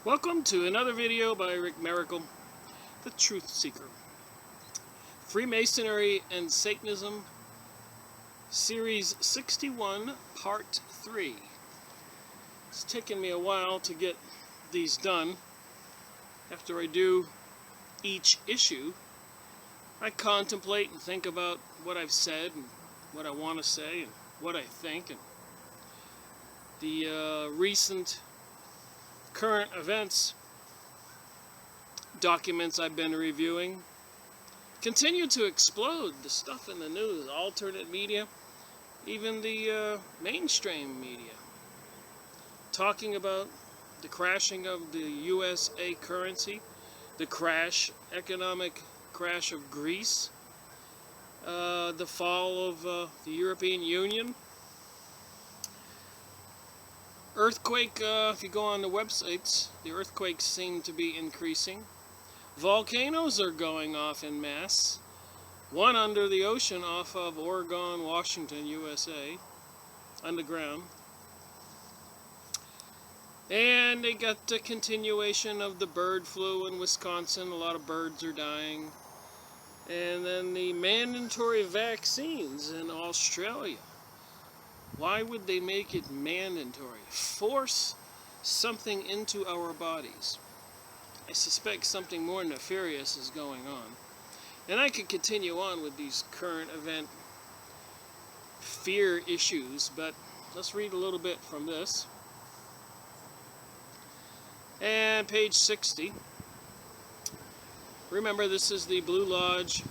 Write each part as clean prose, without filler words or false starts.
Welcome to another video by Rick Miracle, the Truth Seeker. Freemasonry and Satanism, Series 61, Part 3. It's taken me a while to get these done. After I do each issue, I contemplate and think about what I've said and what I want to say and what I think. And the recent current events documents I've been reviewing continue to explode. The stuff in the news, alternate media, even the mainstream media, talking about the crashing of the USA currency, the economic crash of Greece, the fall of the European Union, earthquake. If you go on the websites, the earthquakes seem to be increasing. Volcanoes are going off en masse. One under the ocean off of Oregon, Washington, USA, underground. And they got the continuation of the bird flu in Wisconsin. A lot of birds are dying. And then the mandatory vaccines in Australia. Why would they make it mandatory? Force something into our bodies. I suspect something more nefarious is going on. And I could continue on with these current event fear issues, but let's read a little bit from this. And page 60. Remember, this is the Blue Lodge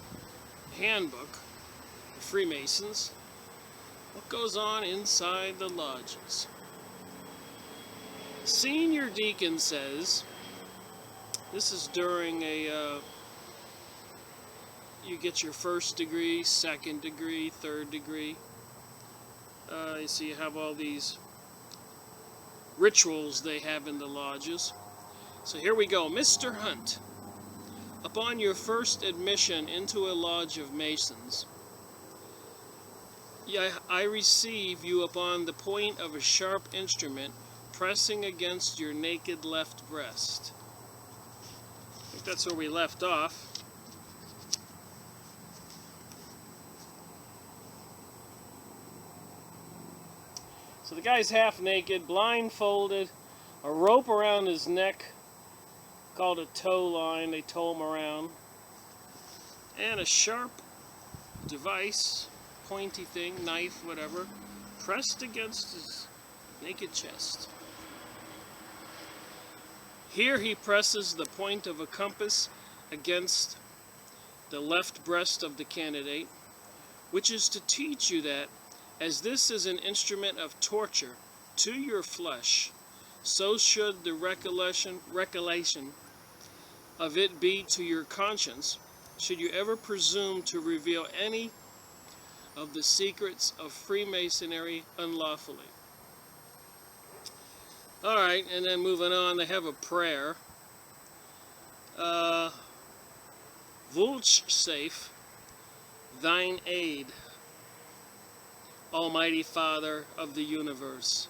Handbook of Freemasons. What goes on inside the lodges? Senior Deacon says, this is during you get your first degree, second degree, third degree. You see, you have all these rituals they have in the lodges. So here we go. Mr. Hunt, upon your first admission into a lodge of Masons, I receive you upon the point of a sharp instrument pressing against your naked left breast. I think that's where we left off. So the guy's half naked, blindfolded, a rope around his neck called a tow line. They tow him around. And a sharp device, pointy thing, knife, whatever, pressed against his naked chest. Here he presses the point of a compass against the left breast of the candidate, which is to teach you that, as this is an instrument of torture to your flesh, so should the recollection of it be to your conscience, should you ever presume to reveal any of the secrets of Freemasonry unlawfully. Alright, and then moving on, they have a prayer. Vouchsafe thine aid, Almighty Father of the universe,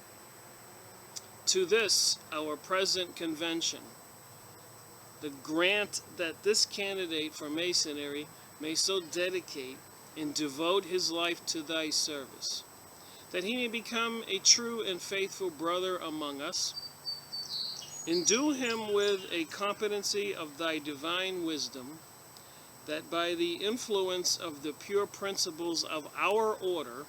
to this our present convention, the grant that this candidate for Masonry may so dedicate and devote his life to thy service, that he may become a true and faithful brother among us. Endue him with a competency of thy divine wisdom, that by the influence of the pure principles of our order,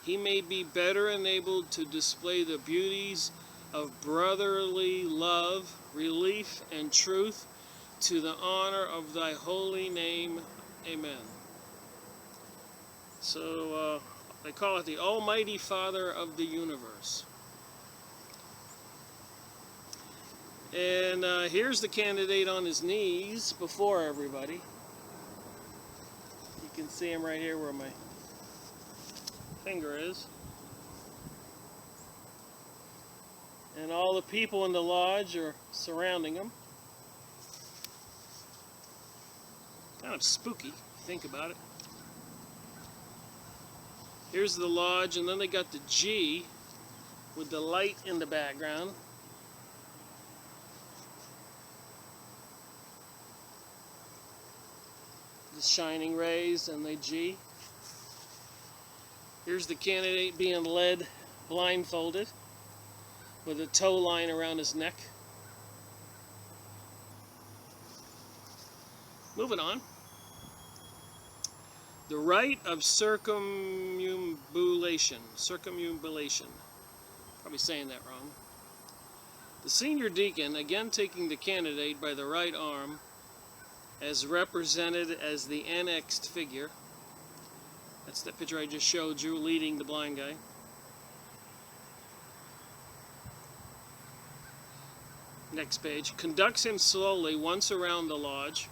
he may be better enabled to display the beauties of brotherly love, relief, and truth to the honor of thy holy name. Amen. So they call it the Almighty Father of the universe. And here's the candidate on his knees before everybody. You can see him right here where my finger is. And all the people in the lodge are surrounding him. Kind of spooky, think about it. Here's the lodge, and then they got the G with the light in the background. the shining rays and the G. Here's the candidate being led blindfolded with a tow line around his neck. Moving on. The rite of circumambulation. Probably saying that wrong. The senior deacon, again taking the candidate by the right arm, as represented as the annexed figure. That's the picture I just showed you, leading the blind guy. Next page. Conducts him slowly once around the lodge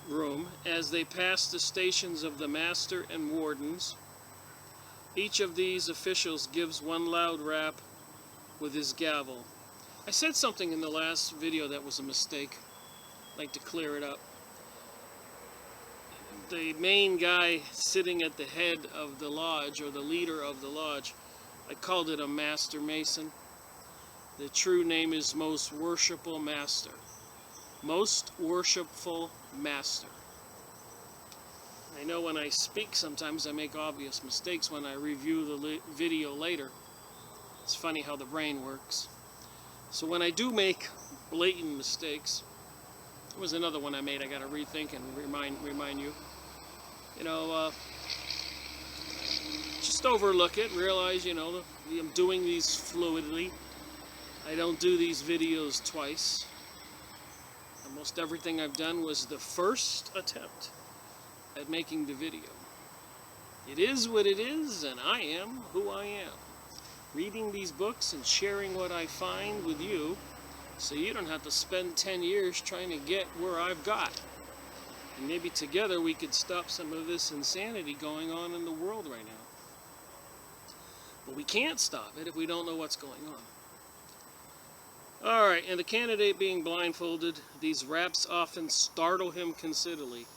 room as they pass the stations of the master and wardens. Each of these officials gives one loud rap with his gavel. I said something in the last video that was a mistake. I'd like to clear it up. The main guy sitting at the head of the lodge, or the leader of the lodge, I called it a master mason. The true name is Most Worshipful Master. Most Worshipful Master. I know when I speak sometimes I make obvious mistakes when I review the video later. It's funny how the brain works. So when I do make blatant mistakes, there was another one I made I got to rethink and remind you. You know, just overlook it, realize, you know, I'm doing these fluidly. I don't do these videos twice. Almost everything I've done was the first attempt at making the video. It is what it is, and I am who I am. Reading these books and sharing what I find with you, so you don't have to spend 10 years trying to get where I've got. And maybe together we could stop some of this insanity going on in the world right now. But we can't stop it if we don't know what's going on. Alright, and the candidate being blindfolded, these raps often startle him considerably.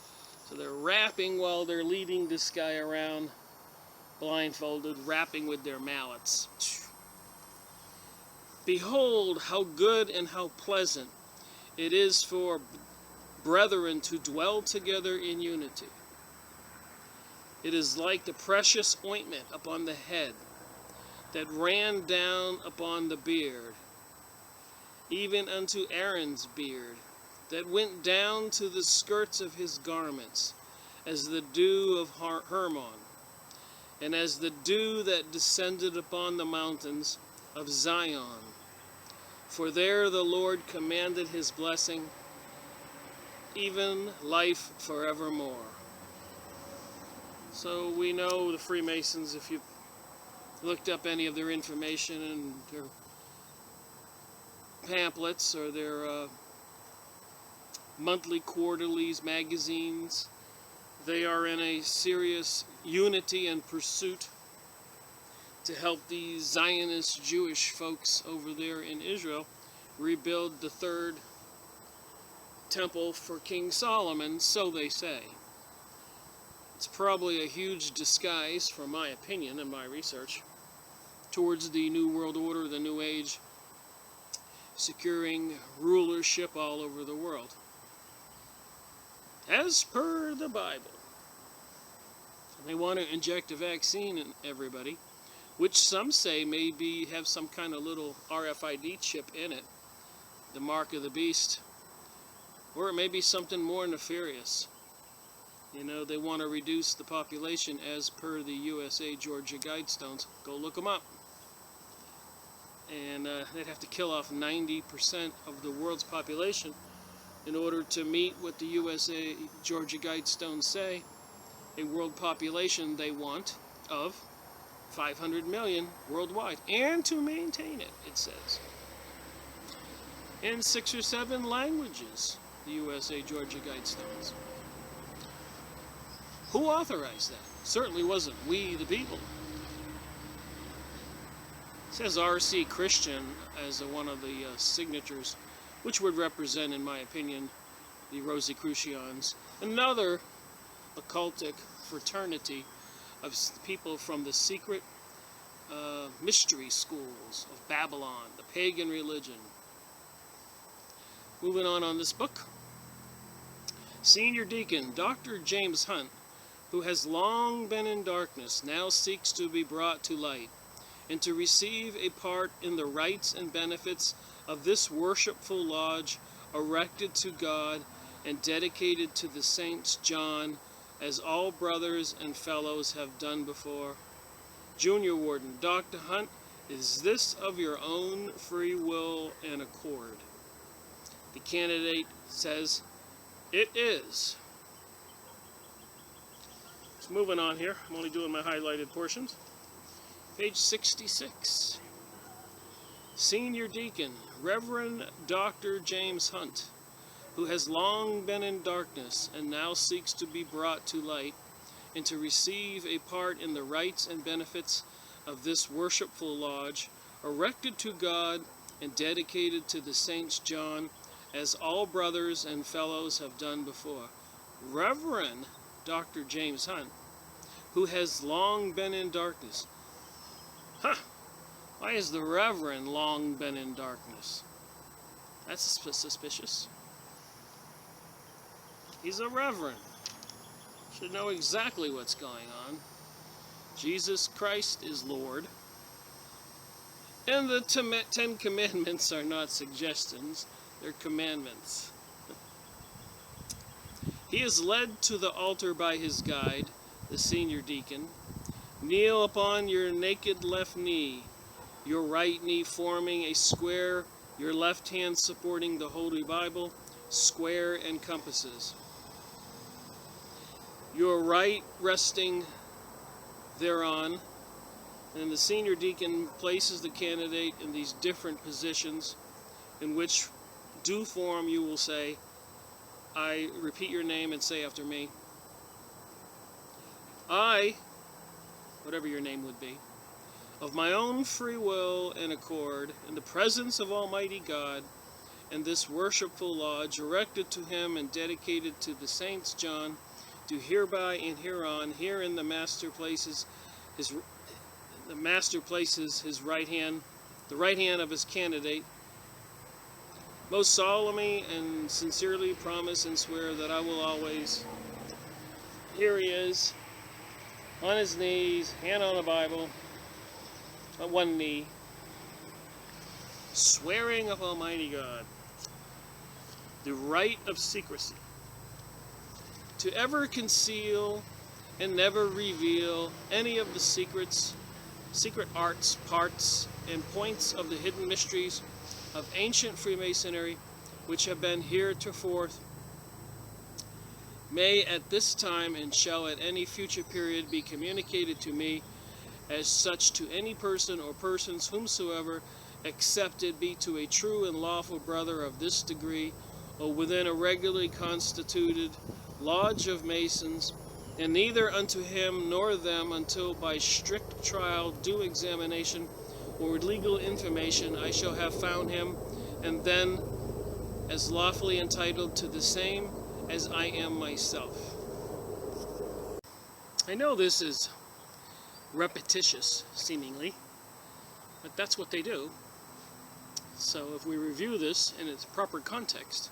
So they're rapping while they're leading this guy around, blindfolded, rapping with their mallets. Behold how good and how pleasant it is for brethren to dwell together in unity. It is like the precious ointment upon the head that ran down upon the beard, even unto Aaron's beard, that went down to the skirts of his garments, as the dew of Hermon, and as the dew that descended upon the mountains of Zion. For there the Lord commanded his blessing, even life forevermore. So we know the Freemasons, if you looked up any of their information and their pamphlets or their monthly quarterlies, magazines, they are in a serious unity and pursuit to help these Zionist Jewish folks over there in Israel rebuild the third temple for King Solomon, so they say. It's probably a huge disguise, from my opinion and my research, towards the New World Order, the New Age, securing rulership all over the world. As per the Bible. They want to inject a vaccine in everybody, which some say may have some kind of little RFID chip in it, the mark of the beast. Or it may be something more nefarious. You know, they want to reduce the population as per the USA Georgia Guidestones. Go look them up. And they'd have to kill off 90% of the world's population in order to meet what the USA Georgia Guidestones say, a world population they want of 500 million worldwide, and to maintain it, it says. In 6 or 7 languages, the USA Georgia Guidestones. Who authorized that? Certainly wasn't we, the people. It says R.C. Christian as one of the signatures, which would represent, in my opinion, the Rosicrucians, another occultic fraternity of people from the secret mystery schools of Babylon, the pagan religion. Moving on this book. Senior Deacon Dr. James Hunt, who has long been in darkness, now seeks to be brought to light, and to receive a part in the rights and benefits of this worshipful lodge erected to God and dedicated to the Saints John, as all brothers and fellows have done before. Junior Warden Dr. Hunt, is this of your own free will and accord? The candidate says, it is. So moving on here, I'm only doing my highlighted portions. Page 66. Senior Deacon, Reverend Dr. James Hunt, who has long been in darkness and now seeks to be brought to light and to receive a part in the rights and benefits of this worshipful lodge, erected to God and dedicated to the Saints John, as all brothers and fellows have done before. Reverend Dr. James Hunt, who has long been in darkness. Why has the Reverend long been in darkness? That's suspicious. He's a Reverend. Should know exactly what's going on. Jesus Christ is Lord. And the Ten Commandments are not suggestions, they're commandments. He is led to the altar by his guide, the senior deacon. Kneel upon your naked left knee, your right knee forming a square, your left hand supporting the Holy Bible, square and compasses. Your right resting thereon, and the senior deacon places the candidate in these different positions, in which due form you will say, I repeat your name and say after me, I, whatever your name would be, of my own free will and accord, in the presence of Almighty God, and this worshipful lodge erected to him and dedicated to the Saints John, do hereby and hereon, here in the master places his right hand, the right hand of his candidate, most solemnly and sincerely promise and swear that I will always, here he is, on his knees, hand on the Bible, on one knee, swearing of Almighty God, the right of secrecy, to ever conceal and never reveal any of the secret arts, parts, and points of the hidden mysteries of ancient Freemasonry, which have been heretofore, may at this time and shall at any future period be communicated to me as such to any person or persons whomsoever accepted be to a true and lawful brother of this degree, or within a regularly constituted lodge of Masons, and neither unto him nor them until by strict trial, due examination, or legal information I shall have found him, and then as lawfully entitled to the same as I am myself. I know this is repetitious, seemingly, but that's what they do. So if we review this in its proper context,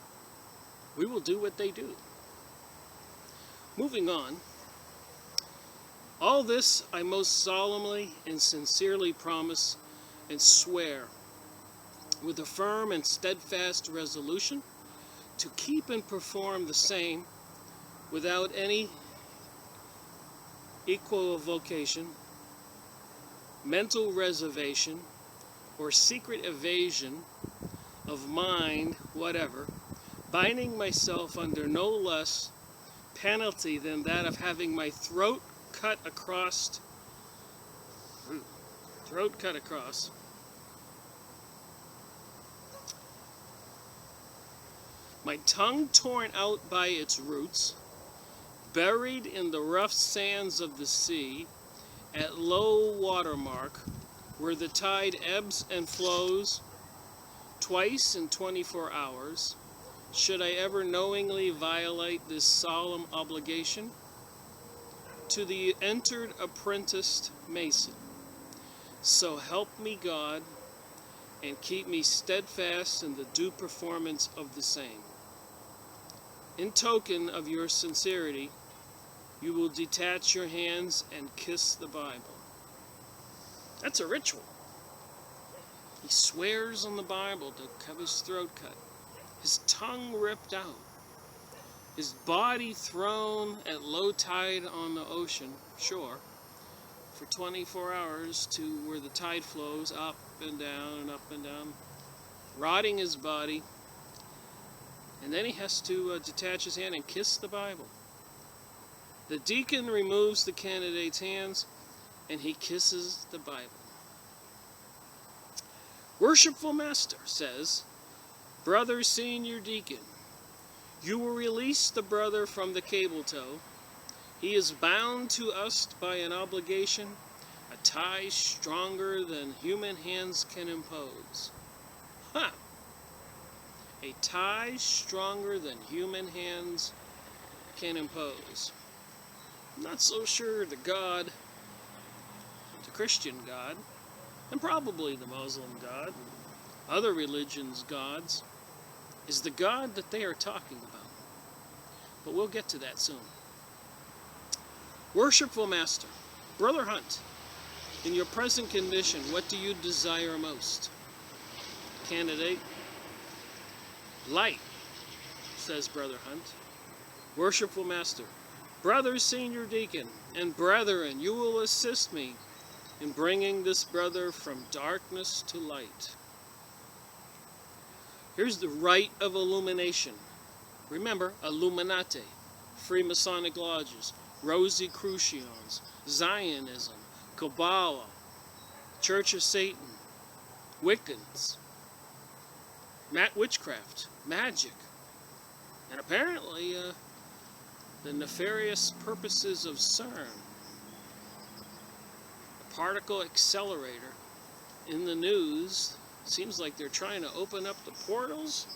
we will do what they do. Moving on, all this I most solemnly and sincerely promise and swear with a firm and steadfast resolution to keep and perform the same without any equivocation, mental reservation, or secret evasion of mind whatever, binding myself under no less penalty than that of having my throat cut across, my tongue torn out by its roots, buried in the rough sands of the sea, at low water mark, where the tide ebbs and flows twice in 24 hours, should I ever knowingly violate this solemn obligation to the entered apprenticed Mason. So help me God, and keep me steadfast in the due performance of the same. In token of your sincerity, you will detach your hands and kiss the Bible. That's a ritual. He swears on the Bible to have his throat cut, his tongue ripped out, his body thrown at low tide on the ocean shore for 24 hours to where the tide flows up and down, rotting his body. And then he has to detach his hand and kiss the Bible. The deacon removes the candidate's hands and he kisses the Bible. Worshipful Master says, Brother Senior Deacon, you will release the brother from the cable tow. He is bound to us by an obligation, a tie stronger than human hands can impose. Ha! A tie stronger than human hands can impose. I'm not so sure the God, the Christian God, and probably the Muslim God, other religions' gods, is the God that they are talking about. But we'll get to that soon. Worshipful Master, Brother Hunt, in your present condition, what do you desire most? Candidate, light, says Brother Hunt. Worshipful Master, Brother Senior Deacon, and brethren, you will assist me in bringing this brother from darkness to light. Here's the rite of illumination. Remember, Illuminati, Freemasonic lodges, Rosicrucians, Zionism, Kabbalah, Church of Satan, Wiccans, witchcraft, magic, and apparently the nefarious purposes of CERN, a particle accelerator. In the news, seems like they're trying to open up the portals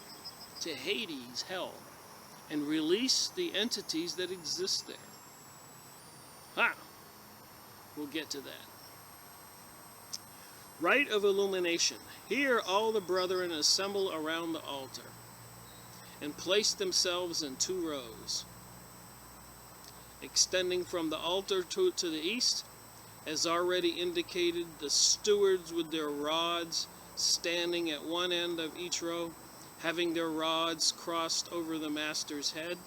to Hades, hell, and release the entities that exist there. Ha! We'll get to that. Rite of illumination. Here all the brethren assemble around the altar and place themselves in 2 rows, extending from the altar to the east, as already indicated, the stewards with their rods standing at one end of each row, having their rods crossed over the Master's head.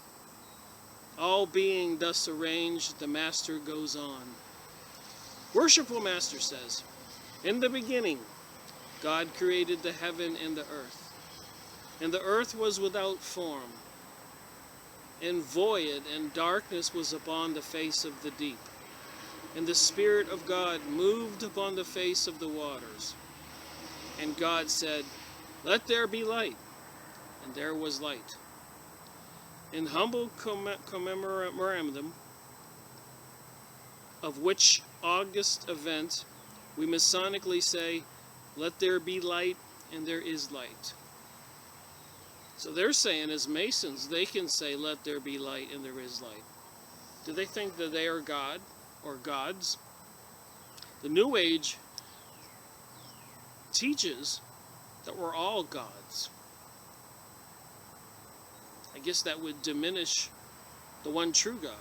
All being thus arranged, the Master goes on. Worshipful Master says, in the beginning, God created the heaven and the earth. And the earth was without form, and void, and darkness was upon the face of the deep. And the Spirit of God moved upon the face of the waters. And God said, let there be light. And there was light. In humble commemoratum of which august event, we Masonically say, let there be light, and there is light. So they're saying, as Masons, they can say, let there be light, and there is light. Do they think that they are God or gods? The New Age teaches that we're all gods. I guess that would diminish the one true God.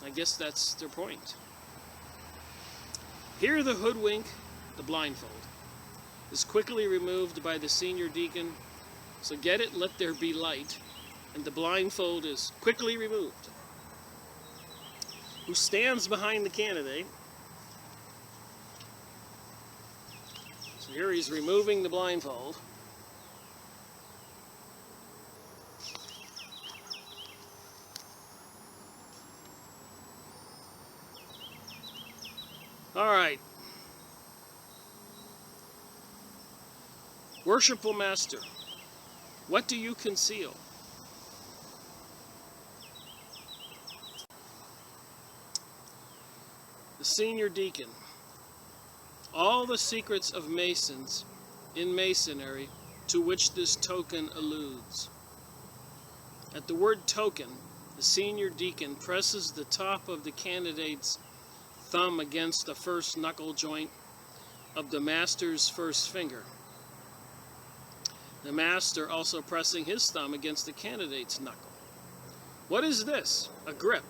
I guess that's their point. Here the hoodwink, the blindfold, is quickly removed by the senior deacon. So get it, let there be light, and the blindfold is quickly removed. Who stands behind the candidate. So here he's removing the blindfold. All right. Worshipful Master, what do you conceal? The senior deacon, all the secrets of Masons in Masonry to which this token alludes. At the word token, the senior deacon presses the top of the candidate's thumb against the first knuckle joint of the Master's first finger. The Master also pressing his thumb against the candidate's knuckle. What is this? A grip.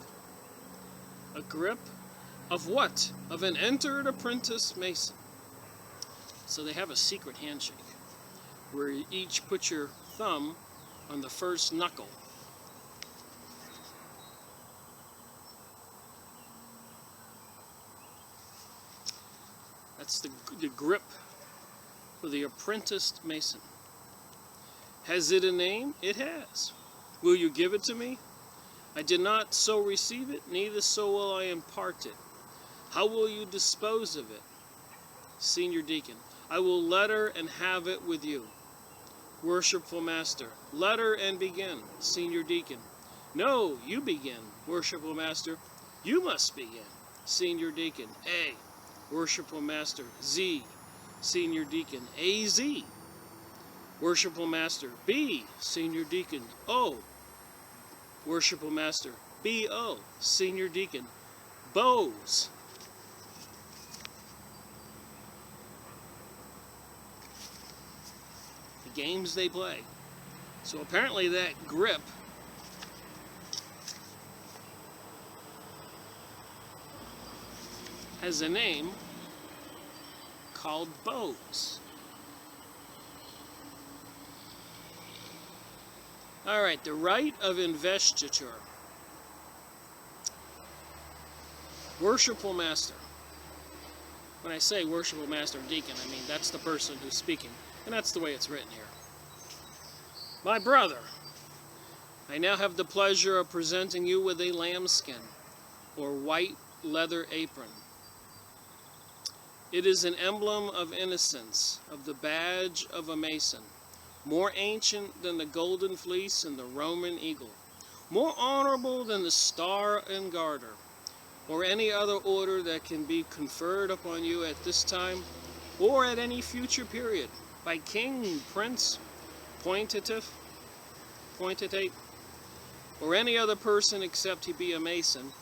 A grip of what? Of an entered apprentice Mason. So they have a secret handshake where you each put your thumb on the first knuckle. That's the grip for the apprenticed Mason. Has it a name? It has. Will you give it to me? I did not so receive it, neither so will I impart it. How will you dispose of it? Senior Deacon. I will letter and have it with you. Worshipful Master. Letter and begin. Senior Deacon. No, you begin. Worshipful Master. You must begin. Senior Deacon. A. Worshipful Master. Z. Senior Deacon. A-Z. Worshipful Master. B. Senior Deacon. O. Worshipful Master. B-O. Senior Deacon. Bows. The games they play. So apparently that grip has a name called bows. Alright, the rite of investiture. Worshipful Master. When I say worshipful Master and Deacon, I mean that's the person who's speaking. And that's the way it's written here. My brother, I now have the pleasure of presenting you with a lambskin or white leather apron. It is an emblem of innocence, of the badge of a Mason, more ancient than the golden fleece and the Roman eagle, more honorable than the star and garter, or any other order that can be conferred upon you at this time, or at any future period, by king, prince, pointitate, or any other person except he be a Mason,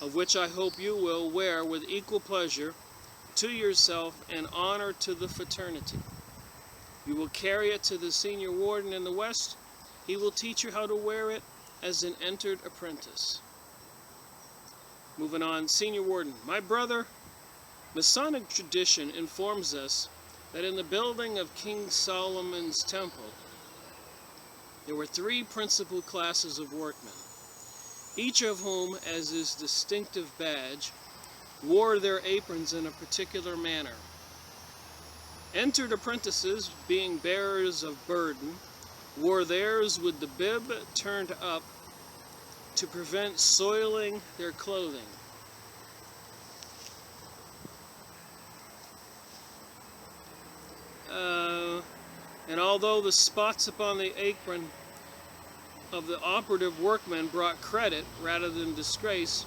of which I hope you will wear with equal pleasure to yourself and honor to the fraternity. You will carry it to the senior warden in the West. He will teach you how to wear it as an entered apprentice. Moving on, senior warden. My brother, Masonic tradition informs us that in the building of King Solomon's temple, there were 3 principal classes of workmen, each of whom, as his distinctive badge, wore their aprons in a particular manner. Entered apprentices, being bearers of burden, wore theirs with the bib turned up to prevent soiling their clothing. And although the spots upon the apron of the operative workman brought credit rather than disgrace,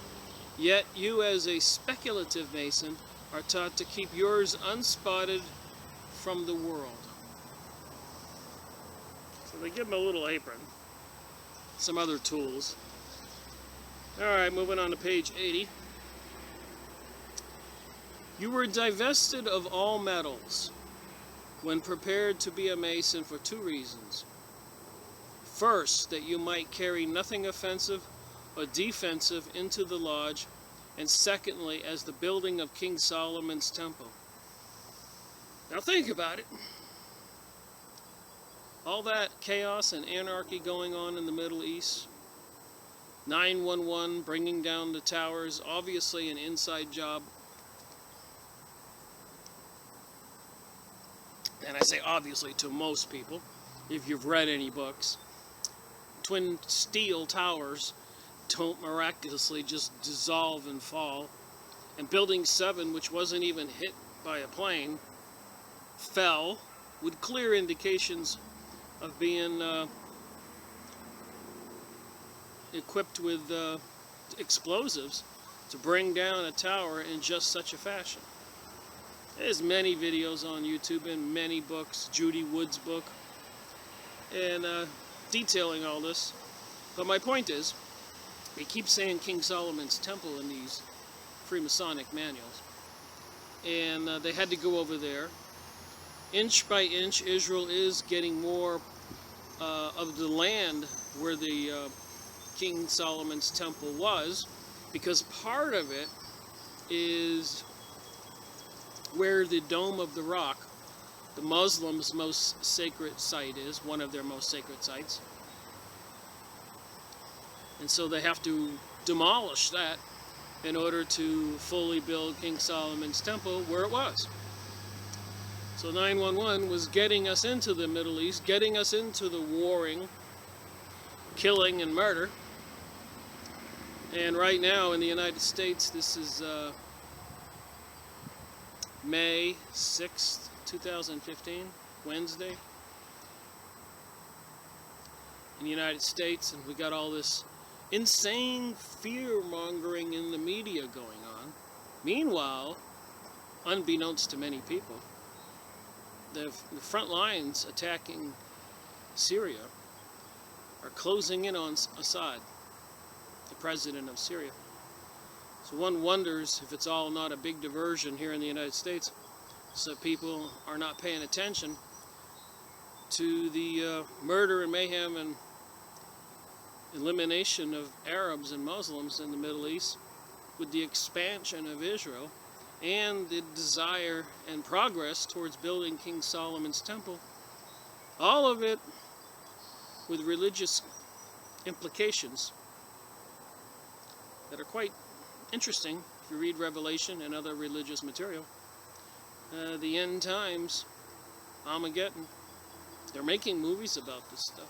yet you as a speculative Mason are taught to keep yours unspotted from the world. So they give him a little apron, some other tools. Alright, moving on to page 80. You were divested of all metals when prepared to be a Mason for 2 reasons. First, that you might carry nothing offensive or defensive into the lodge, and secondly, as the building of King Solomon's temple. Now think about it. All that chaos and anarchy going on in the Middle East, 911 bringing down the towers, obviously an inside job. And I say obviously to most people, if you've read any books. Twin steel towers don't miraculously just dissolve and fall. And Building 7, which wasn't even hit by a plane, fell with clear indications of being equipped with explosives to bring down a tower in just such a fashion. There's many videos on YouTube and many books, Judy Wood's book, and detailing all this. But my point is, we keep saying King Solomon's temple in these Freemasonic manuals, and they had to go over there. Inch by inch, Israel is getting more of the land where the King Solomon's temple was, because part of it is where the Dome of the Rock, the Muslims' most sacred site, is, one of their most sacred sites. And so they have to demolish that in order to fully build King Solomon's temple where it was. So 911 was getting us into the Middle East, getting us into the warring, killing, and murder. And right now in the United States, this is May 6th, 2015, Wednesday. In the United States, and we got all this insane fear-mongering in the media going on. Meanwhile, unbeknownst to many people, the front lines attacking Syria are closing in on Assad, the president of Syria. So one wonders if it's all not a big diversion here in the United States, so people are not paying attention to the murder and mayhem and elimination of Arabs and Muslims in the Middle East, with the expansion of Israel and the desire and progress towards building King Solomon's temple. All of it with religious implications that are quite interesting if you read Revelation and other religious material. The end times, Armageddon, they're making movies about this stuff.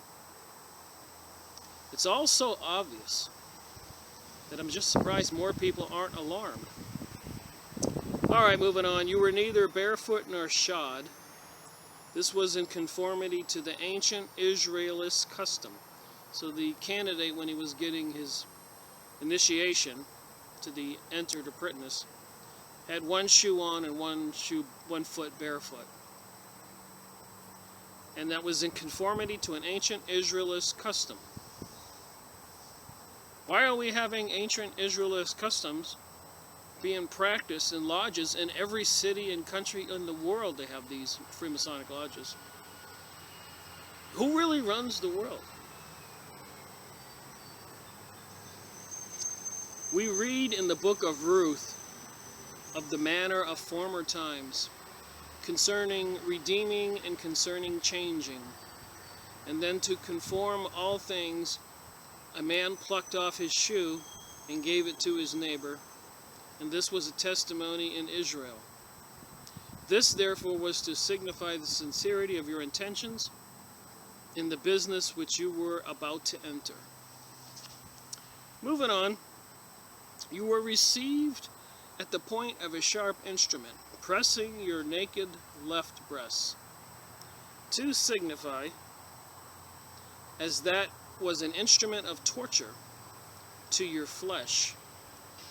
It's all so obvious that I'm just surprised more people aren't alarmed. Alright, moving on. You were neither barefoot nor shod. This was in conformity to the ancient Israelite custom. So the candidate, when he was getting his initiation to the enter to Pritness, had one shoe on and one foot barefoot. And that was in conformity to an ancient Israelite custom. Why are we having ancient Israelite customs being practiced in lodges in every city and country in the world? They have these Freemasonic lodges. Who really runs the world? We read in the book of Ruth of the manner of former times, concerning redeeming and concerning changing. And then to conform all things, a man plucked off his shoe and gave it to his neighbor, and this was a testimony in Israel. This therefore was to signify the sincerity of your intentions in the business which you were about to enter. Moving on, you were received at the point of a sharp instrument, pressing your naked left breast, to signify as that was an instrument of torture to your flesh,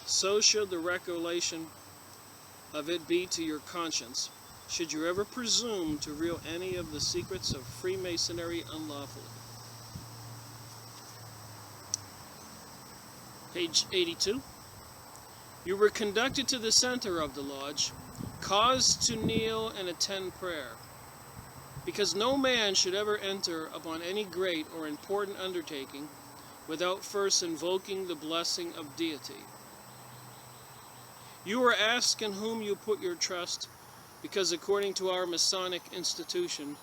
so should the recollection of it be to your conscience, should you ever presume to reveal any of the secrets of Freemasonry unlawfully. Page 82. You were conducted to the center of the lodge, caused to kneel and attend prayer, because no man should ever enter upon any great or important undertaking without first invoking the blessing of deity. You were asked in whom you put your trust, because according to our Masonic institution,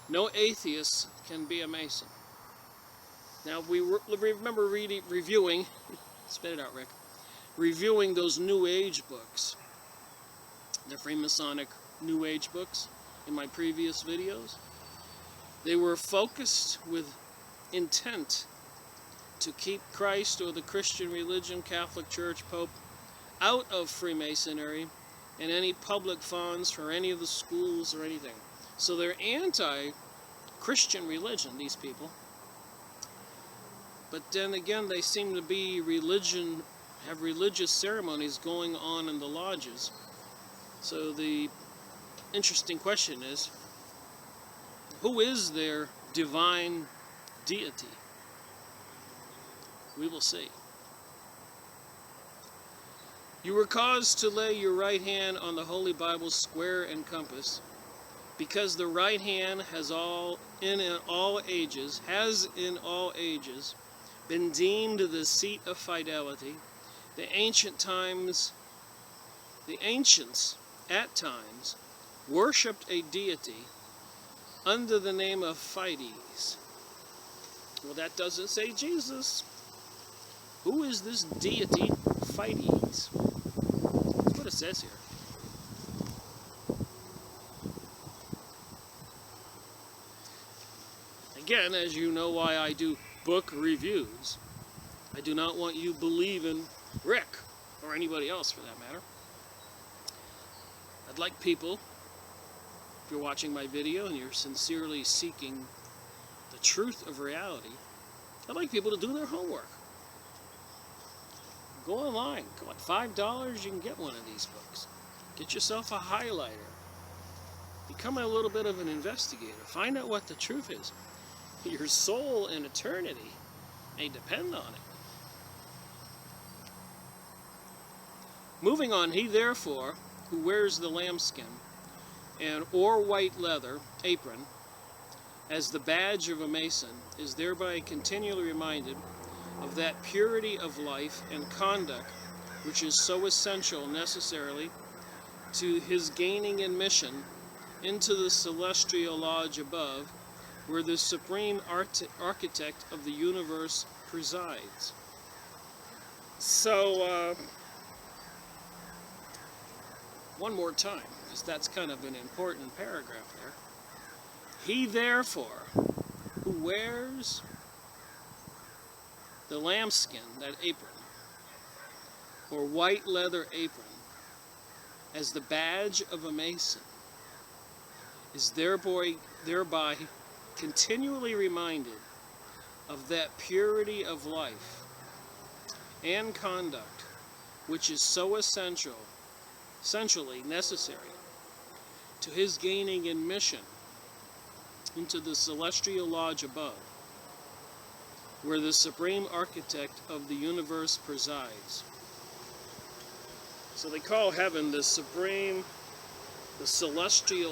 no atheist can be a Mason. Now, we remember reviewing, spit it out, Rick, reviewing those New Age books, the Freemasonic New Age books, in my previous videos. They were focused with intent to keep Christ or the Christian religion, Catholic Church, Pope, out of Freemasonry and any public funds for any of the schools or anything. So they're anti-Christian religion, these people. But then again, they seem to be have religious ceremonies going on in the lodges. So the interesting question is, who is their divine deity? We will see. You were caused to lay your right hand on the Holy Bible square and compass, because the right hand has in all ages been deemed the seat of fidelity. The ancients at times worshipped a deity under the name of Fides. Well, that doesn't say Jesus. Who is this deity, Fides? That's what it says here. Again, as you know why I do book reviews, I do not want you believing Rick, or anybody else for that matter. I'd like people, if you're watching my video and you're sincerely seeking the truth of reality, I'd like people to do their homework. Go online. Go at $5, you can get one of these books. Get yourself a highlighter. Become a little bit of an investigator. Find out what the truth is. Your soul in eternity may depend on it. Moving on, he therefore, who wears the lambskin and or white leather apron as the badge of a Mason, is thereby continually reminded of that purity of life and conduct which is so essential necessarily to his gaining admission into the celestial lodge above, where the supreme architect of the universe presides. So, one more time, because that's kind of an important paragraph there. He therefore, who wears the lambskin, that apron, or white leather apron, as the badge of a Mason, is thereby continually reminded of that purity of life and conduct which is so essentially necessary to his gaining admission into the celestial lodge above, where the supreme architect of the universe presides. So they call heaven the celestial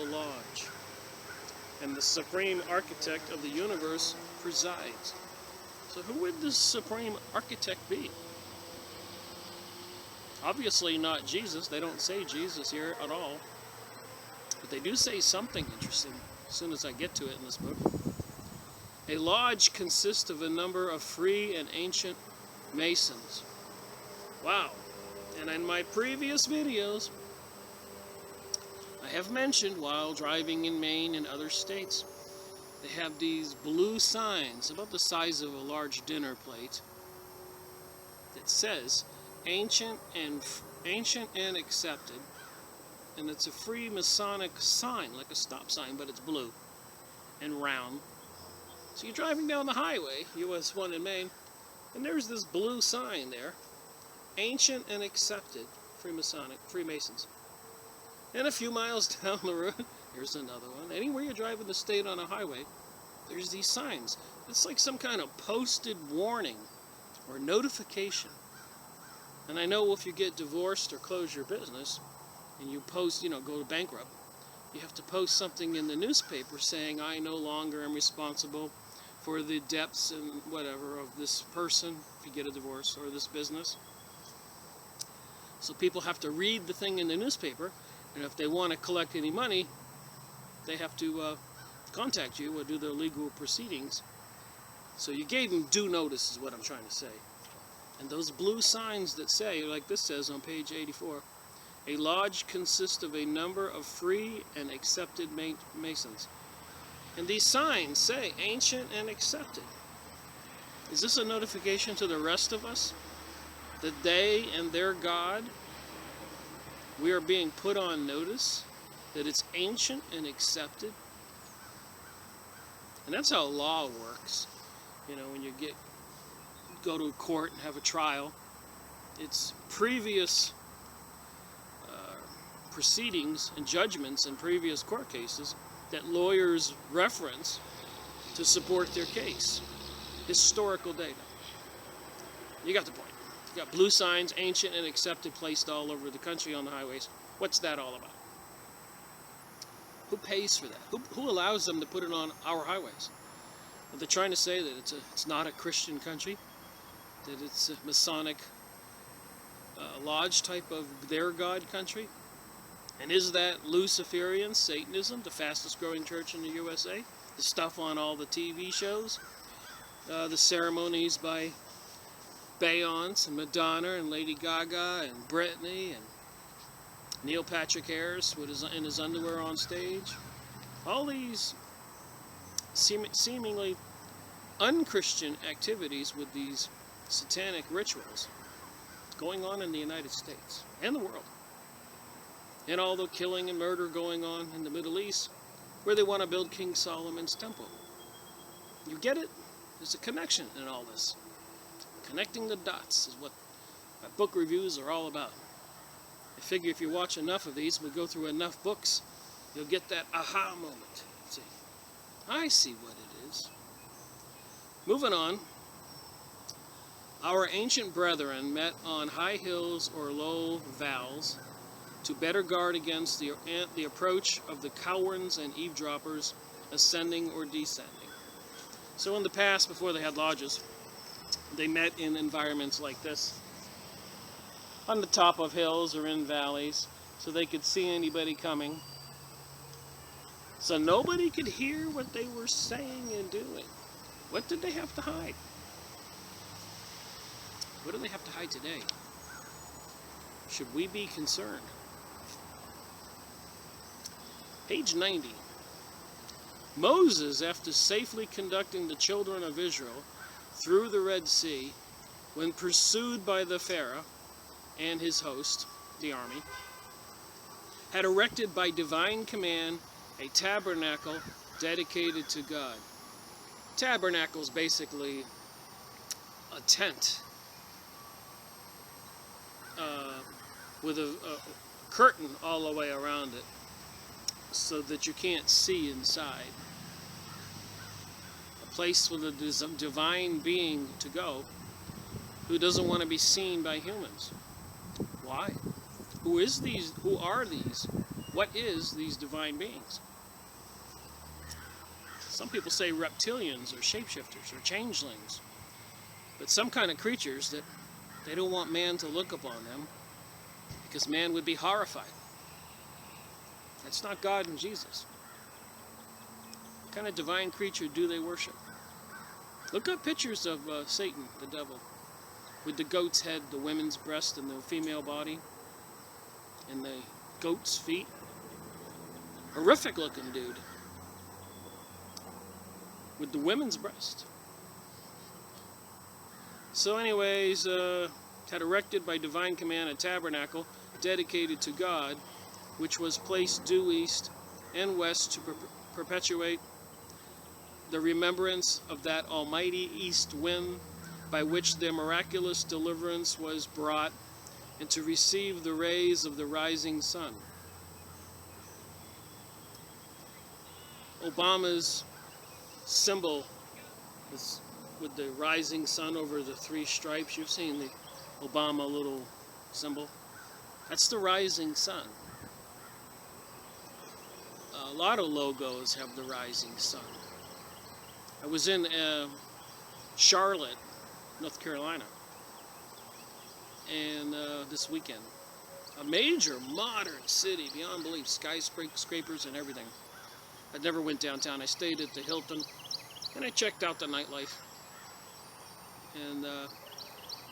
lodge, and the supreme architect of the universe presides. So who would this supreme architect be? Obviously not Jesus. They don't say Jesus here at all. But they do say something interesting as soon as I get to it in this book. A lodge consists of a number of free and ancient Masons. Wow. And in my previous videos, I have mentioned while driving in Maine and other states, they have these blue signs about the size of a large dinner plate that says ancient and accepted, and it's a Freemasonic sign, like a stop sign, but it's blue and round. So you're driving down the highway, US 1 in Maine, and there's this blue sign there, ancient and accepted Freemasons. And a few miles down the road, here's another one. Anywhere you're driving the state on a highway, there's these signs. It's like some kind of posted warning or notification. And I know if you get divorced or close your business, and you post, go to bankrupt, you have to post something in the newspaper saying, I no longer am responsible for the debts and whatever of this person, if you get a divorce, or this business. So people have to read the thing in the newspaper, and if they want to collect any money, they have to contact you or do their legal proceedings. So you gave them due notice is what I'm trying to say. And those blue signs that say, like this says on page 84, a lodge consists of a number of free and accepted Masons. And these signs say ancient and accepted. Is this a notification to the rest of us that they and their God, we are being put on notice that it's ancient and accepted? And that's how law works. When you go to court and have a trial, it's previous proceedings and judgments in previous court cases that lawyers reference to support their case. Historical data. You got the point. You got blue signs, ancient and accepted, placed all over the country on the highways. What's that all about? Who pays for that? Who allows them to put it on our highways? Are they trying to say that it's not a Christian country? that it's a Masonic lodge type of their God country? And is that Luciferian Satanism, the fastest growing church in the USA? The stuff on all the TV shows, the ceremonies by Beyonce and Madonna and Lady Gaga and Britney and Neil Patrick Harris in his underwear on stage. All these seemingly unchristian activities with these satanic rituals going on in the United States and the world. And all the killing and murder going on in the Middle East, where they want to build King Solomon's temple. You get it? There's a connection in all this. Connecting the dots is what my book reviews are all about. I figure if you watch enough of these, we go through enough books, you'll get that aha moment. See, I see what it is. Moving on, our ancient brethren met on high hills or low valles to better guard against the approach of the cowards and eavesdroppers ascending or descending. So in the past, before they had lodges, they met in environments like this, on the top of hills or in valleys, so they could see anybody coming. So nobody could hear what they were saying and doing. What did they have to hide? What do they have to hide today? Should we be concerned? Page 90. Moses, after safely conducting the children of Israel through the Red Sea, when pursued by the Pharaoh and his host, the army, had erected by divine command a tabernacle dedicated to God. Tabernacle is basically a tent with a curtain all the way around it, so that you can't see inside. A place for the divine being to go who doesn't want to be seen by humans. Why? Who are these? What is these divine beings? Some people say reptilians or shapeshifters or changelings, but some kind of creatures that they don't want man to look upon them because man would be horrified. That's not God and Jesus. What kind of divine creature do they worship? Look up pictures of Satan, the devil, with the goat's head, the women's breast, and the female body, and the goat's feet. Horrific looking dude. With the women's breast. So anyways, had erected by divine command a tabernacle dedicated to God, which was placed due east and west to perpetuate the remembrance of that almighty east wind by which their miraculous deliverance was brought, and to receive the rays of the rising sun. Obama's symbol is with the rising sun over the three stripes. You've seen the Obama little symbol. That's the rising sun. A lot of logos have the rising sun. I was in Charlotte, North Carolina, and this weekend. A major modern city, beyond belief, skyscrapers and everything. I never went downtown. I stayed at the Hilton, and I checked out the nightlife. And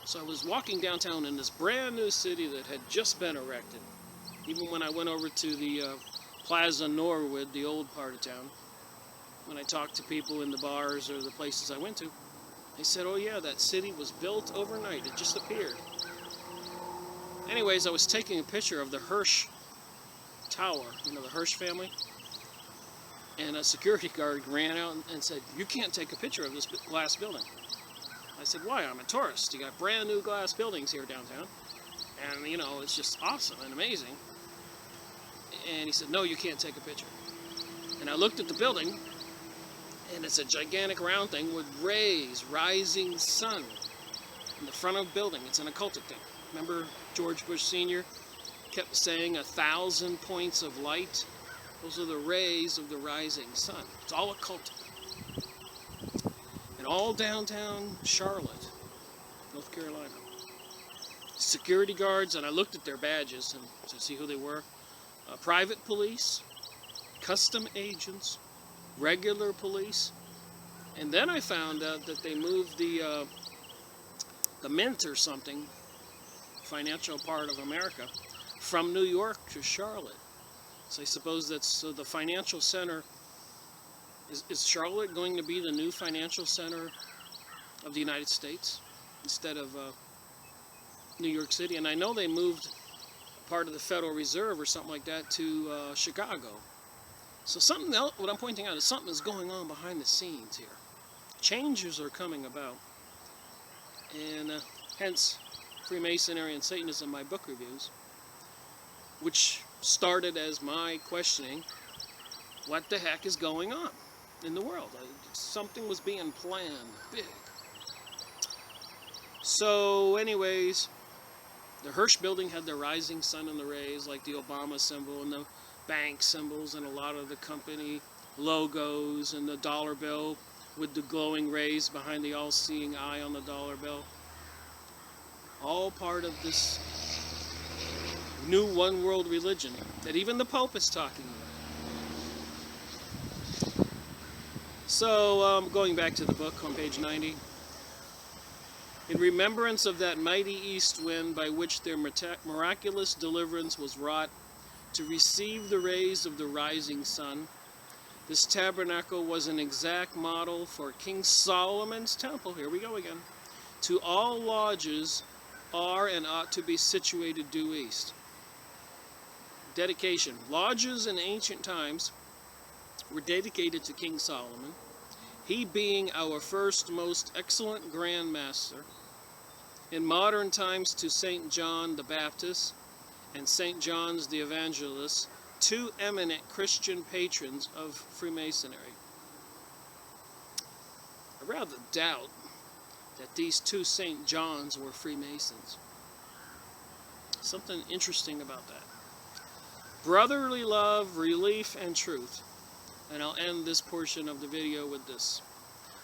so I was walking downtown in this brand new city that had just been erected. Even when I went over to the Plaza Norwood, the old part of town, when I talked to people in the bars or the places I went to, they said, oh yeah, that city was built overnight. It just appeared. Anyways, I was taking a picture of the Hirsch Tower, you know, the Hirsch family. And a security guard ran out and said, you can't take a picture of this glass building. I said, why? I'm a tourist. You got brand new glass buildings here downtown. And, you know, it's just awesome and amazing. And he said, no, you can't take a picture. And I looked at the building, and it's a gigantic round thing with rays, rising sun in the front of the building. It's an occultic thing. Remember George Bush Sr. kept saying 1,000 points of light? Those are the rays of the rising sun. It's all occultic. And all downtown Charlotte North Carolina. Security guards, and I looked at their badges and to see who they were. Private police, custom agents, regular police, and then I found out that they moved the mint or something, financial part of America, from New York to Charlotte. So I suppose that's the financial center. Is Charlotte going to be the new financial center of the United States instead of New York City? And I know they moved part of the Federal Reserve or something like that to Chicago. So something else, what I'm pointing out is something is going on behind the scenes here. Changes are coming about. And hence, Freemasonry and Satanism, my book reviews, which started as my questioning, what the heck is going on in the world? Something was being planned big. So anyways, the Hirsch building had the rising sun and the rays, like the Obama symbol and the bank symbols and a lot of the company logos and the dollar bill with the glowing rays behind the all-seeing eye on the dollar bill. All part of this new one world religion that even the Pope is talking about. So, going back to the book on page 90. In remembrance of that mighty east wind by which their miraculous deliverance was wrought to receive the rays of the rising sun, this tabernacle was an exact model for King Solomon's temple. Here we go again. To all lodges are and ought to be situated due east. Dedication. Lodges in ancient times were dedicated to King Solomon, he being our first most excellent Grand Master. In modern times to St. John the Baptist and St. John's the Evangelist, two eminent Christian patrons of Freemasonry. I rather doubt that these two St. Johns were Freemasons. Something interesting about that. Brotherly love, relief, and truth. And I'll end this portion of the video with this.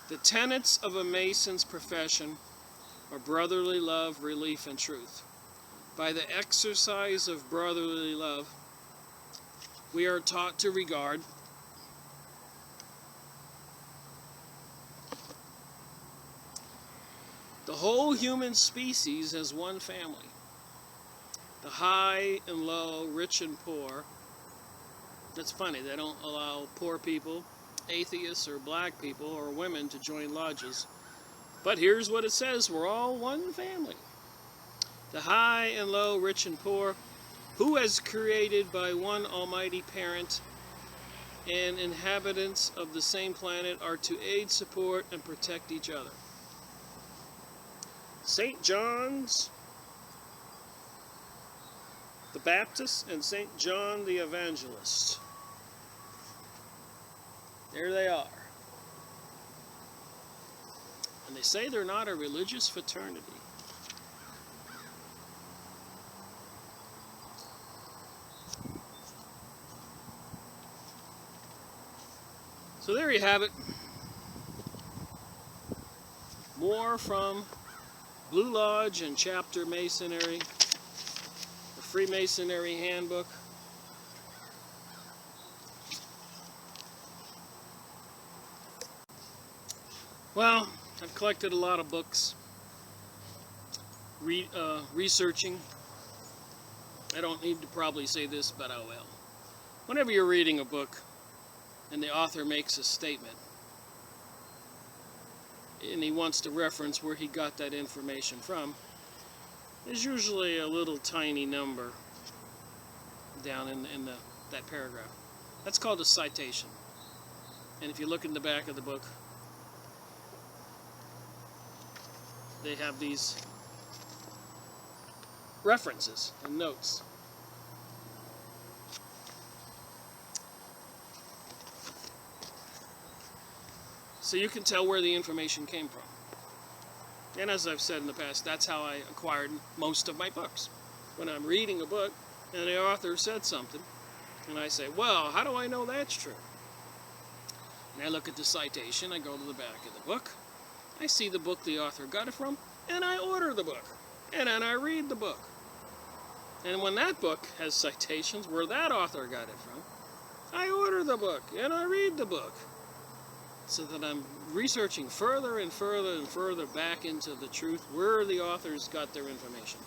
The tenets of a Mason's profession are brotherly love, relief, and truth. By the exercise of brotherly love, we are taught to regard the whole human species as one family. The high and low, rich and poor. That's funny, they don't allow poor people, atheists, or black people, or women to join lodges. But here's what it says, we're all one family. The high and low, rich and poor, who is created by one almighty parent and inhabitants of the same planet are to aid, support, and protect each other. St. John's the Baptist and St. John the Evangelist. There they are. And they say they're not a religious fraternity. So there you have it. More from Blue Lodge and Chapter Masonry, the Freemasonry Handbook. Well, I've collected a lot of books, researching. I don't need to probably say this, but I will. Whenever you're reading a book and the author makes a statement, and he wants to reference where he got that information from, there's usually a little tiny number down in that paragraph. That's called a citation. And if you look in the back of the book, they have these references and notes. So you can tell where the information came from. And as I've said in the past, that's how I acquired most of my books. When I'm reading a book and the author said something, and I say, well, how do I know that's true? And I look at the citation, I go to the back of the book, I see the book the author got it from, and I order the book, and then I read the book. And when that book has citations where that author got it from, I order the book, and I read the book. So that I'm researching further and further and further back into the truth where the authors got their information.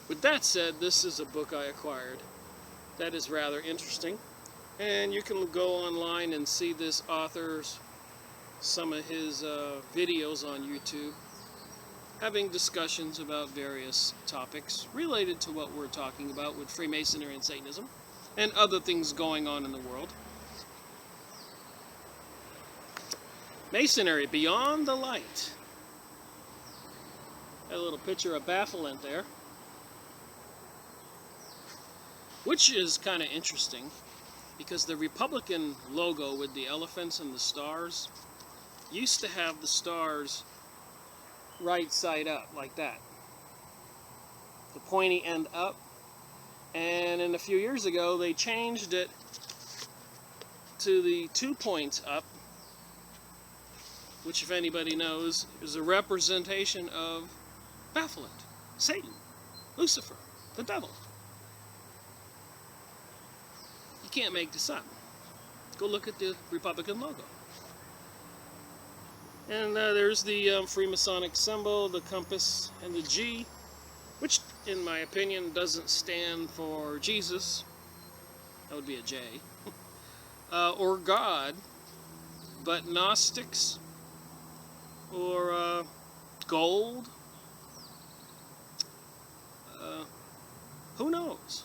With that said, this is a book I acquired that is rather interesting. And you can go online and see this author's, some of his videos on YouTube, having discussions about various topics related to what we're talking about with Freemasonry and Satanism and other things going on in the world. Masonry, Beyond the Light. Got a little picture of Bafflement there, which is kind of interesting because the Republican logo with the elephants and the stars used to have the stars right side up like that, the pointy end up, and a few years ago they changed it to the 2 points up, which, if anybody knows, is a representation of Baphomet, Satan, Lucifer, the devil. You can't make this up. Go look at the Republican logo. And there's the Freemasonic symbol, the compass, and the G, which, in my opinion, doesn't stand for Jesus. That would be a J. Or God, but Gnostics, or gold. Who knows?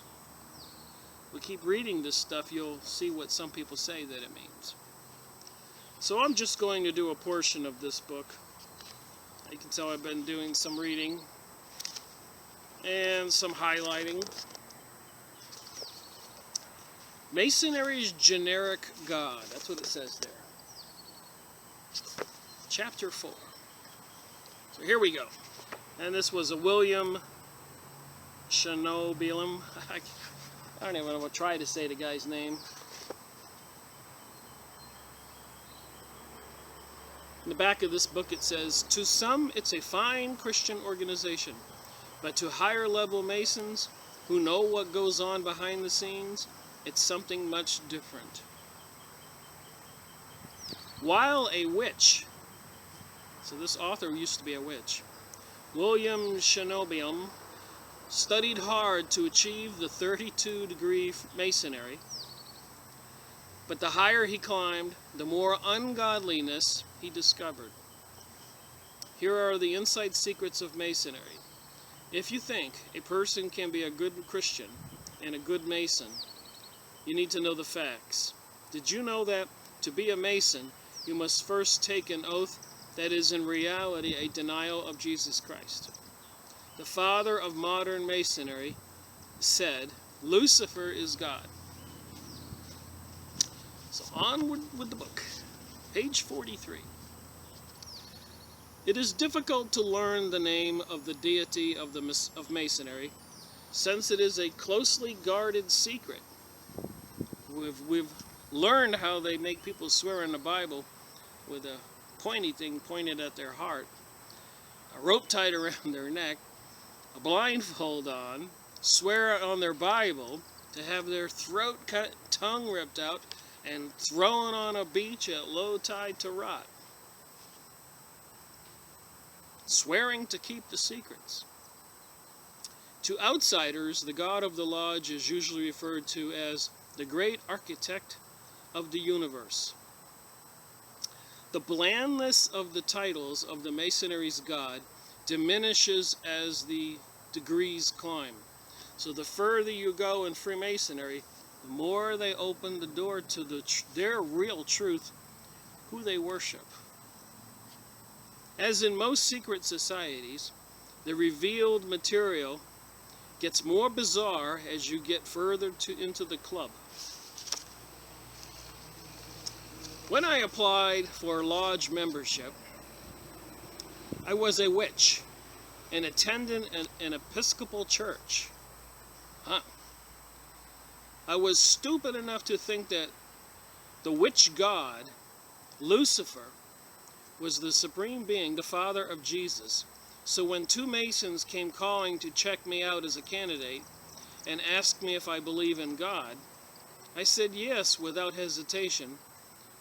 We keep reading this stuff, you'll see what some people say that it means. So I'm just going to do a portion of this book. You can tell I've been doing some reading and some highlighting. Masonry's Generic God. That's what it says there. Chapter 4. So here we go. And this was a William Shanobium. I don't even know what to try to say the guy's name. In the back of this book it says, to some it's a fine Christian organization, but to higher level Masons who know what goes on behind the scenes, it's something much different. While a witch, so this author used to be a witch, William Shanobium, studied hard to achieve the 32-degree Masonry, but the higher he climbed, the more ungodliness he discovered. Here are the inside secrets of Masonry. If you think a person can be a good Christian and a good Mason, you need to know the facts. Did you know that to be a Mason, you must first take an oath that is in reality a denial of Jesus Christ? The father of modern Masonry said, Lucifer is God. So onward with the book. Page 43. It is difficult to learn the name of the deity of Masonry, since it is a closely guarded secret. We've learned how they make people swear in the Bible with a pointy thing pointed at their heart, a rope tied around their neck, a blindfold on, swear on their Bible, to have their throat cut, tongue ripped out, and thrown on a beach at low tide to rot. Swearing to keep the secrets. To outsiders, the God of the Lodge is usually referred to as the great architect of the universe. The blandness of the titles of the Masonry's God diminishes as the degrees climb. So the further you go in Freemasonry, the more they open the door to their real truth, who they worship. As in most secret societies, the revealed material gets more bizarre as you get further into the club. When I applied for lodge membership, I was a witch and attended an Episcopal church. I was stupid enough to think that the witch god, Lucifer, was the supreme being, the father of Jesus, So when two Masons came calling to check me out as a candidate and asked me if I believe in God, I said yes without hesitation,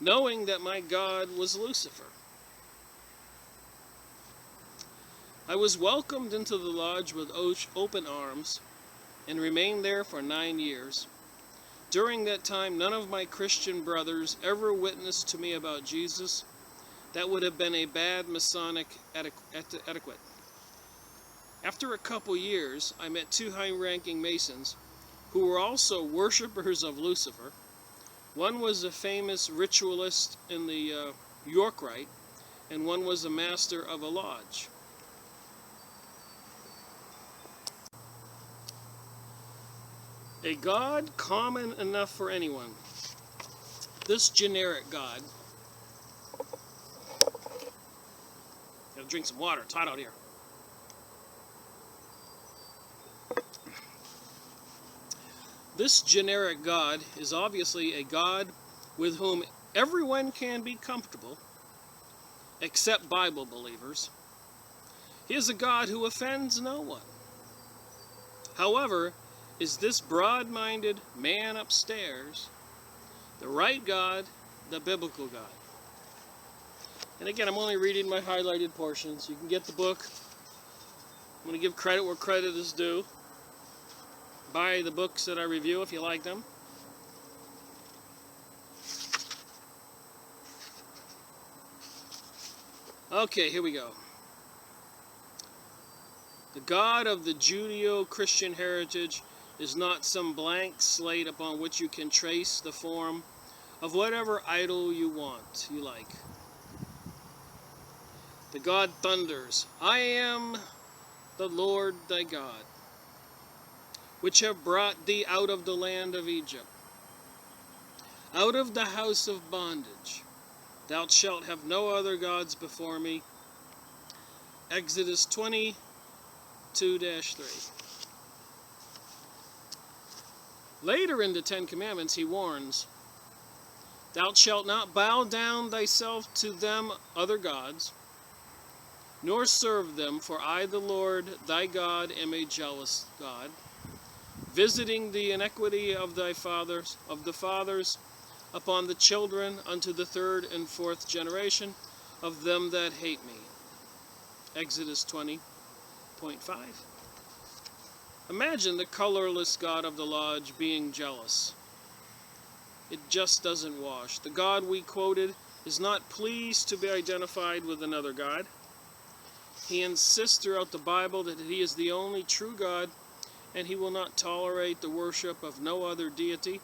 knowing that my God was Lucifer. I was welcomed into the lodge with open arms and remained there for 9 years. During that time, none of my Christian brothers ever witnessed to me about Jesus. That would have been a bad Masonic etiquette. After a couple years, I met two high-ranking Masons who were also worshippers of Lucifer. One was a famous ritualist in the York Rite, and one was a master of a lodge. A God common enough for anyone. This generic God. Gotta drink some water, it's hot out here. This generic God is obviously a God with whom everyone can be comfortable, except Bible believers. He is a God who offends no one. However, is this broad-minded man upstairs the right God, the biblical God? And again, I'm only reading my highlighted portions. You can get the book. I'm going to give credit where credit is due. Buy the books that I review if you like them. Okay, here we go. The God of the Judeo-Christian heritage is not some blank slate upon which you can trace the form of whatever idol you like. The God thunders, I am the Lord thy God, which have brought thee out of the land of Egypt, out of the house of bondage. Thou shalt have no other gods before me. Exodus 22-3. Later in the Ten Commandments, he warns, Thou shalt not bow down thyself to them other gods, nor serve them, for I, the Lord thy God, am a jealous God, visiting the iniquity of the fathers upon the children unto the third and fourth generation of them that hate me. Exodus 20:5. Imagine the colorless God of the lodge being jealous. It just doesn't wash. The God we quoted is not pleased to be identified with another God. He insists throughout the Bible that he is the only true God, and he will not tolerate the worship of no other deity.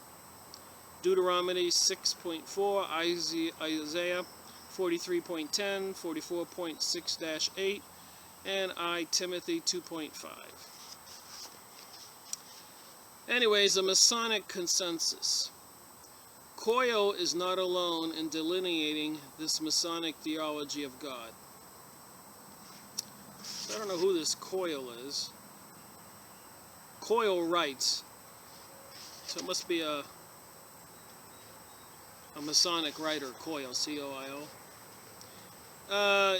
Deuteronomy 6.4, Isaiah 43.10, 44.6-8, and I Timothy 2.5. Anyways, a Masonic consensus. Coyle is not alone in delineating this Masonic theology of God. So I don't know who this Coyle is. Coyle writes, so it must be a Masonic writer, Coyle, C-O-I-L,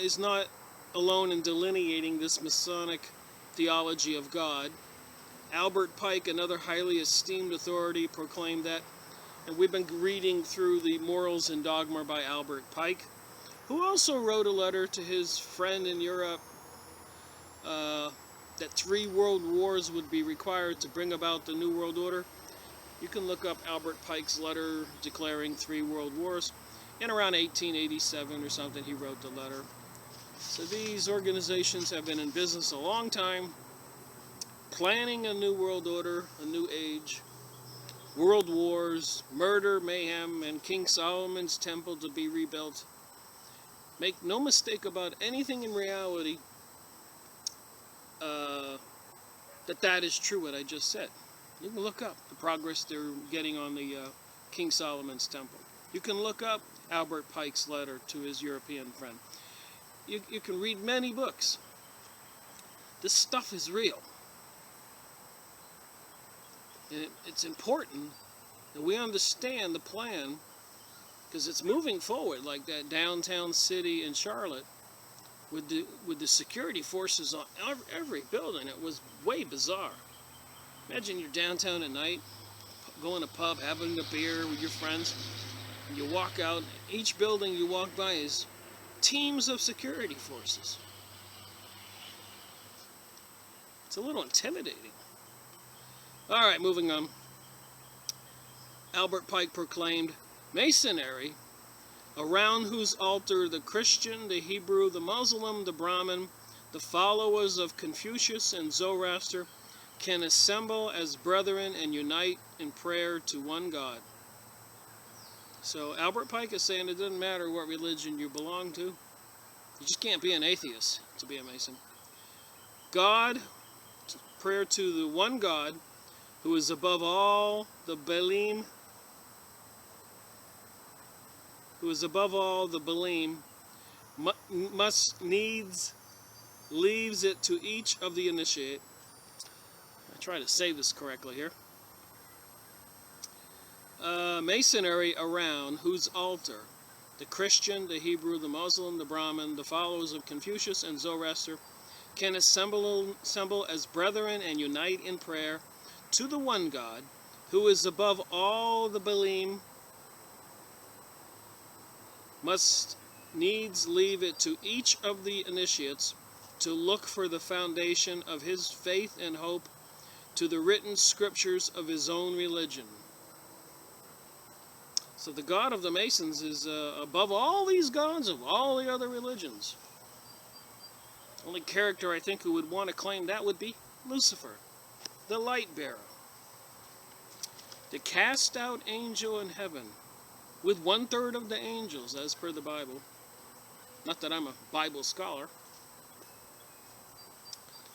is not alone in delineating this Masonic theology of God. Albert Pike, another highly esteemed authority, proclaimed that, and we've been reading through the Morals and Dogma by Albert Pike, who also wrote a letter to his friend in Europe that 3 world wars would be required to bring about the New World Order. You can look up Albert Pike's letter declaring 3 world wars. In around 1887 or something, he wrote the letter. So these organizations have been in business a long time, planning a new world order, a new age, world wars, murder, mayhem, and King Solomon's temple to be rebuilt. Make no mistake about anything in reality that is true, what I just said. You can look up the progress they're getting on the King Solomon's temple. You can look up Albert Pike's letter to his European friend. You can read many books. This stuff is real. And it's important that we understand the plan, because it's moving forward, like that downtown city in Charlotte. with the security forces on every building. It was way bizarre. Imagine you're downtown at night, going to a pub, having a beer with your friends, and you walk out. Each building you walk by is teams of security forces. It's a little intimidating. All right, moving on. Albert Pike proclaimed, Masonry, around whose altar the Christian, the Hebrew, the Muslim, the Brahmin, the followers of Confucius and Zoroaster can assemble as brethren and unite in prayer to one God. So Albert Pike is saying it doesn't matter what religion you belong to. You just can't be an atheist to be a Mason. God, prayer to the one God, who is above all the Baalim, must needs leaves it to each of the initiate. I try to say this correctly here. Masonry around whose altar the Christian, the Hebrew, the Muslim, the Brahmin, the followers of Confucius and Zoroaster can assemble as brethren and unite in prayer to the one God, who is above all the Baalim, must needs leave it to each of the initiates to look for the foundation of his faith and hope to the written scriptures of his own religion. So the God of the Masons is above all these gods of all the other religions. Only character I think who would want to claim that would be Lucifer, the light bearer, the cast out angel in heaven, with 1/3 of the angels, as per the Bible. Not that I'm a Bible scholar.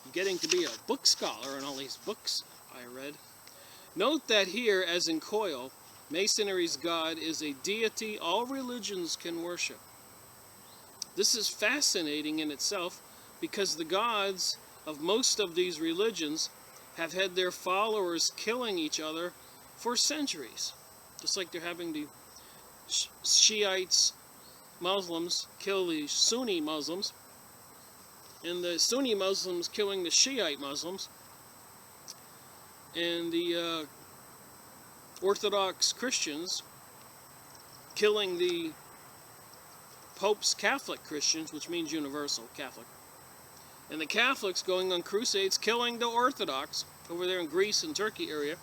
I'm getting to be a book scholar in all these books I read. Note that here, as in Coil, Masonry's God is a deity all religions can worship. This is fascinating in itself because the gods of most of these religions have had their followers killing each other for centuries. Just like they're having the Shiites, Muslims kill the Sunni Muslims, and the Sunni Muslims killing the Shiite Muslims, and the Orthodox Christians killing the Pope's Catholic Christians, which means universal Catholic, and the Catholics going on crusades killing the Orthodox over there in Greece and Turkey area,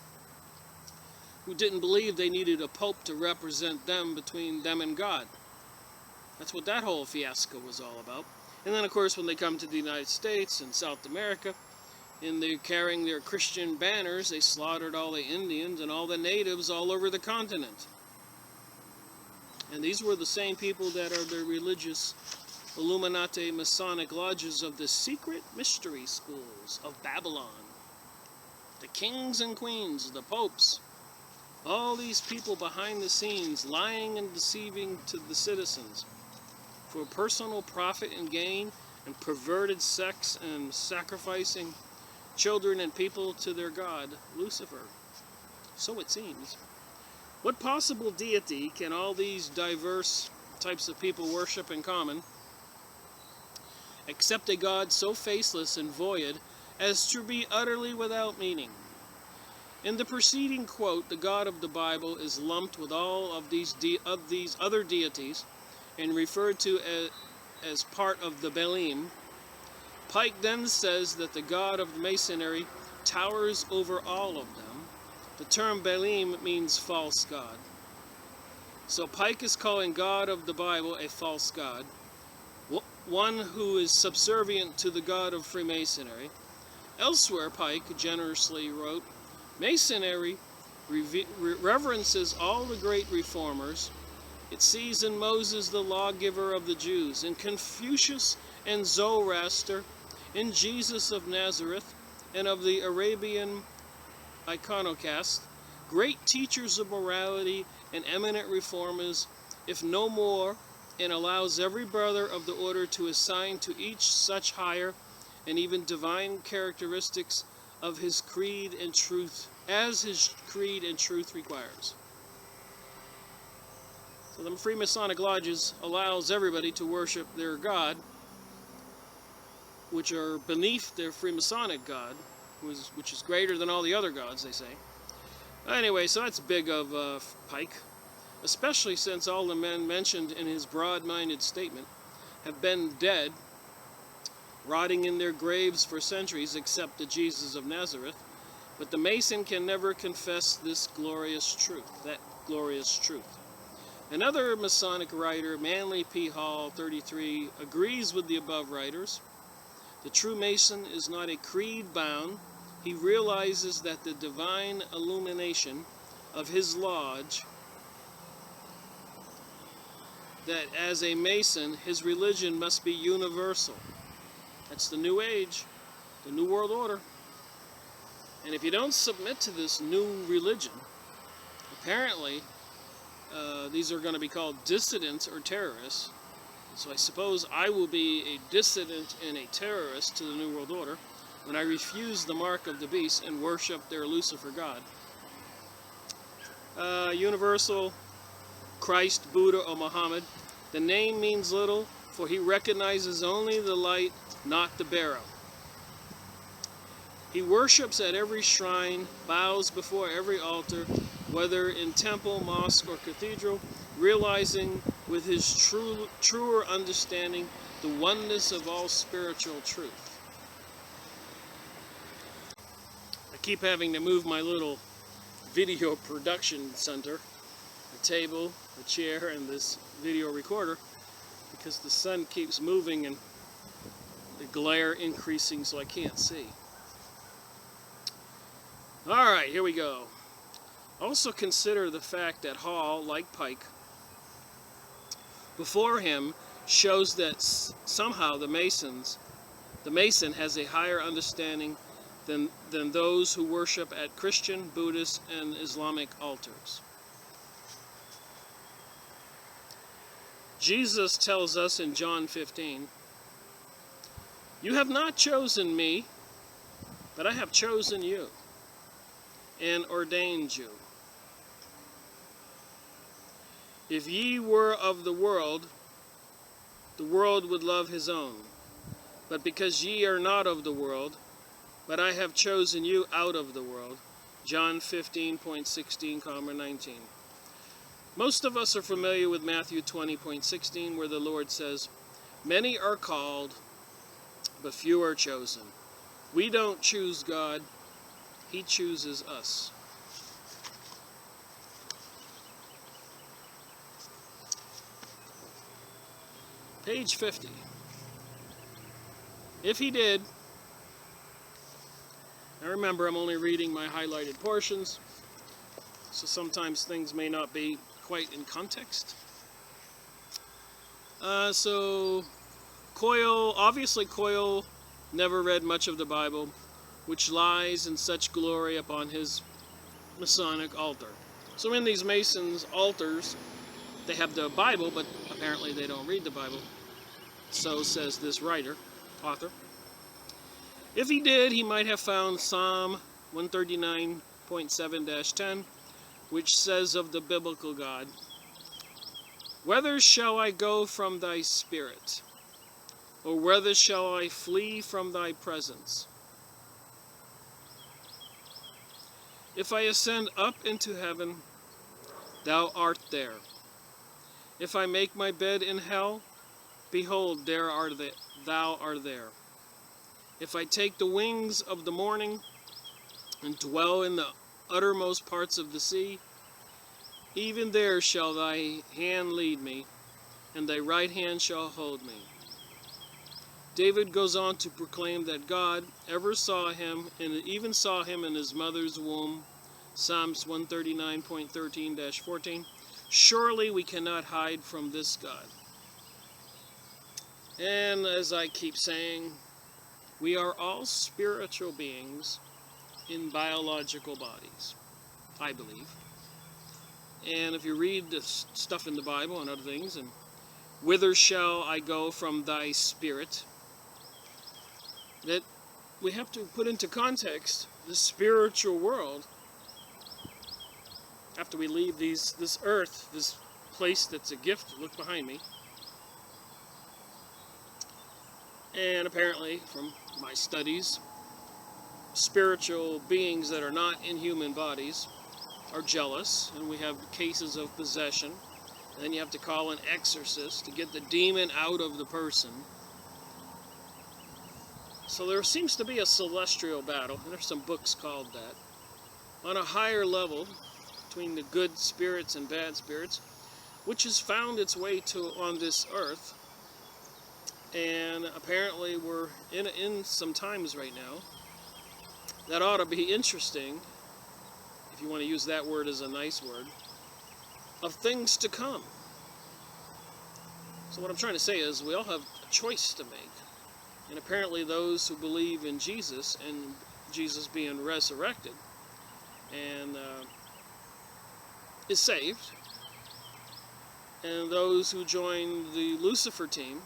who didn't believe they needed a pope to represent them between them and God. That's what that whole fiasco was all about. And then, of course, when they come to the United States and South America, and they're carrying their Christian banners, they slaughtered all the Indians and all the natives all over the continent. And these were the same people that are the religious Illuminati Masonic lodges of the secret mystery schools of Babylon. The kings and queens, the popes, all these people behind the scenes lying and deceiving to the citizens for personal profit and gain, and perverted sex and sacrificing children and people to their god, Lucifer. So it seems. What possible deity can all these diverse types of people worship in common, except a God so faceless and void as to be utterly without meaning? In the preceding quote, the God of the Bible is lumped with all of these other deities and referred to as part of the Baalim. Pike then says that the God of Masonry towers over all of them. The term Baalim means false god. So Pike is calling God of the Bible a false god, one who is subservient to the God of Freemasonry. Elsewhere, Pike generously wrote, Masonry reverences all the great reformers. It sees in Moses the lawgiver of the Jews, in Confucius and Zoroaster, in Jesus of Nazareth, and of the Arabian iconoclast, great teachers of morality and eminent reformers, if no more, and allows every brother of the order to assign to each such higher and even divine characteristics of his creed and truth, as his creed and truth requires. So the Freemasonic lodges allows everybody to worship their God which are beneath their Freemasonic God, which is greater than all the other gods, they say. Anyway, so that's big of Pike, especially since all the men mentioned in his broad-minded statement have been dead, rotting in their graves for centuries, except the Jesus of Nazareth. But the Mason can never confess this glorious truth, that glorious truth. Another Masonic writer, Manly P. Hall, 33, agrees with the above writers. The true Mason is not a creed bound. He realizes that the divine illumination of his lodge, that as a Mason, his religion must be universal. That's the New Age, the New World Order. And if you don't submit to this new religion, apparently these are going to be called dissidents or terrorists. So I suppose I will be a dissident and a terrorist to the New World Order when I refuse the mark of the beast and worship their Lucifer God. Universal, Christ, Buddha, or Muhammad. The name means little, for he recognizes only the light, not the bearer. He worships at every shrine, bows before every altar, whether in temple, mosque, or cathedral, realizing with his truer understanding the oneness of all spiritual truth. I keep having to move my little video production center, a table, a chair, and this video recorder, because the sun keeps moving and the glare increasing so I can't see. Alright, here we go. Also consider the fact that Hall, like Pike, before him shows that somehow the Mason has a higher understanding than those who worship at Christian, Buddhist, and Islamic altars. Jesus tells us in John 15, "You have not chosen me, but I have chosen you and ordained you. If ye were of the world would love his own. But because ye are not of the world, but I have chosen you out of the world." John 15.16, 19. Most of us are familiar with Matthew 20.16, where the Lord says, "Many are called, but few are chosen." We don't choose God. He chooses us. Page 50. If he did, now remember I'm only reading my highlighted portions, so sometimes things may not be quite in context. So Coyle never read much of the Bible, which lies in such glory upon his Masonic altar. So in these Masons' altars, they have the Bible, but apparently they don't read the Bible. So says this author. If he did, he might have found Psalm 139.7-10, which says of the biblical God, "Whither shall I go from thy spirit? Or whither shall I flee from thy presence? If I ascend up into heaven, thou art there. If I make my bed in hell, behold, thou art there. If I take the wings of the morning and dwell in the uttermost parts of the sea, even there shall thy hand lead me, and thy right hand shall hold me." David goes on to proclaim that God ever saw him, and even saw him in his mother's womb. Psalms 139.13-14. Surely we cannot hide from this God. And as I keep saying, we are all spiritual beings in biological bodies, I believe. And if you read the stuff in the Bible and other things, and "Whither shall I go from thy spirit?" that we have to put into context the spiritual world after we leave this earth, this place that's a gift. Look behind me. And apparently, from my studies, spiritual beings that are not in human bodies are jealous, and we have cases of possession. And then you have to call an exorcist to get the demon out of the person. So there seems to be a celestial battle, and there's some books called that, on a higher level between the good spirits and bad spirits, which has found its way to on this earth. And apparently we're in some times right now that ought to be interesting, if you want to use that word as a nice word, of things to come. So what I'm trying to say is we all have a choice to make. And apparently those who believe in Jesus and Jesus being resurrected and is saved, and those who join the Lucifer team,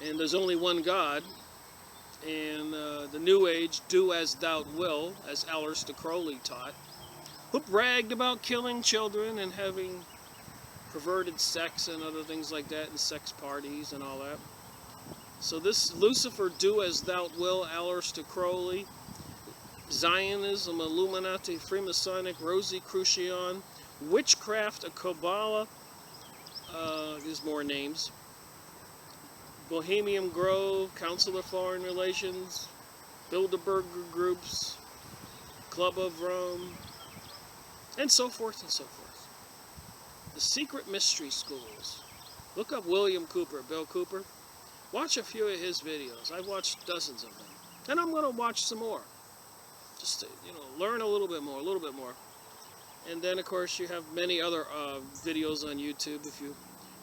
and there's only one God, and the New Age, do as thou will, as Aleister Crowley taught, who bragged about killing children and having perverted sex and other things like that, and sex parties and all that. So this Lucifer, do as thou will, Aleister Crowley, Zionism, Illuminati, Freemasonic, Rosicrucian, witchcraft, a Kabbalah, there's more names, Bohemian Grove, Council of Foreign Relations, Bilderberger groups, Club of Rome, and so forth and so forth. The secret mystery schools. Look up William Cooper, Bill Cooper. Watch a few of his videos. I've watched dozens of them. And I'm going to watch some more. Just to, learn a little bit more. And then, of course, you have many other videos on YouTube. If you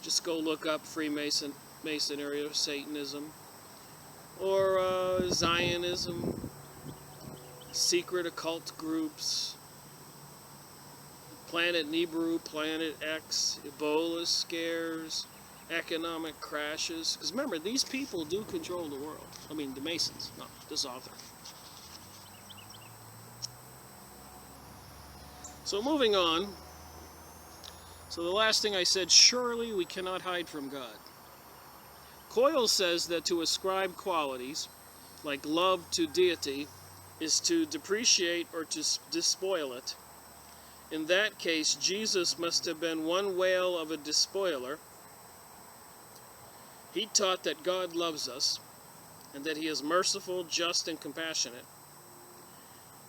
just go look up Masonry or Satanism, or Zionism, secret occult groups, Planet Nibiru, Planet X, Ebola scares, economic crashes. Because remember, these people do control the world. I mean, the Masons, not this author. So moving on. So the last thing I said, surely we cannot hide from God. Coyle says that to ascribe qualities, like love to deity, is to depreciate or to despoil it. In that case, Jesus must have been one whale of a despoiler. He taught that God loves us, and that he is merciful, just, and compassionate.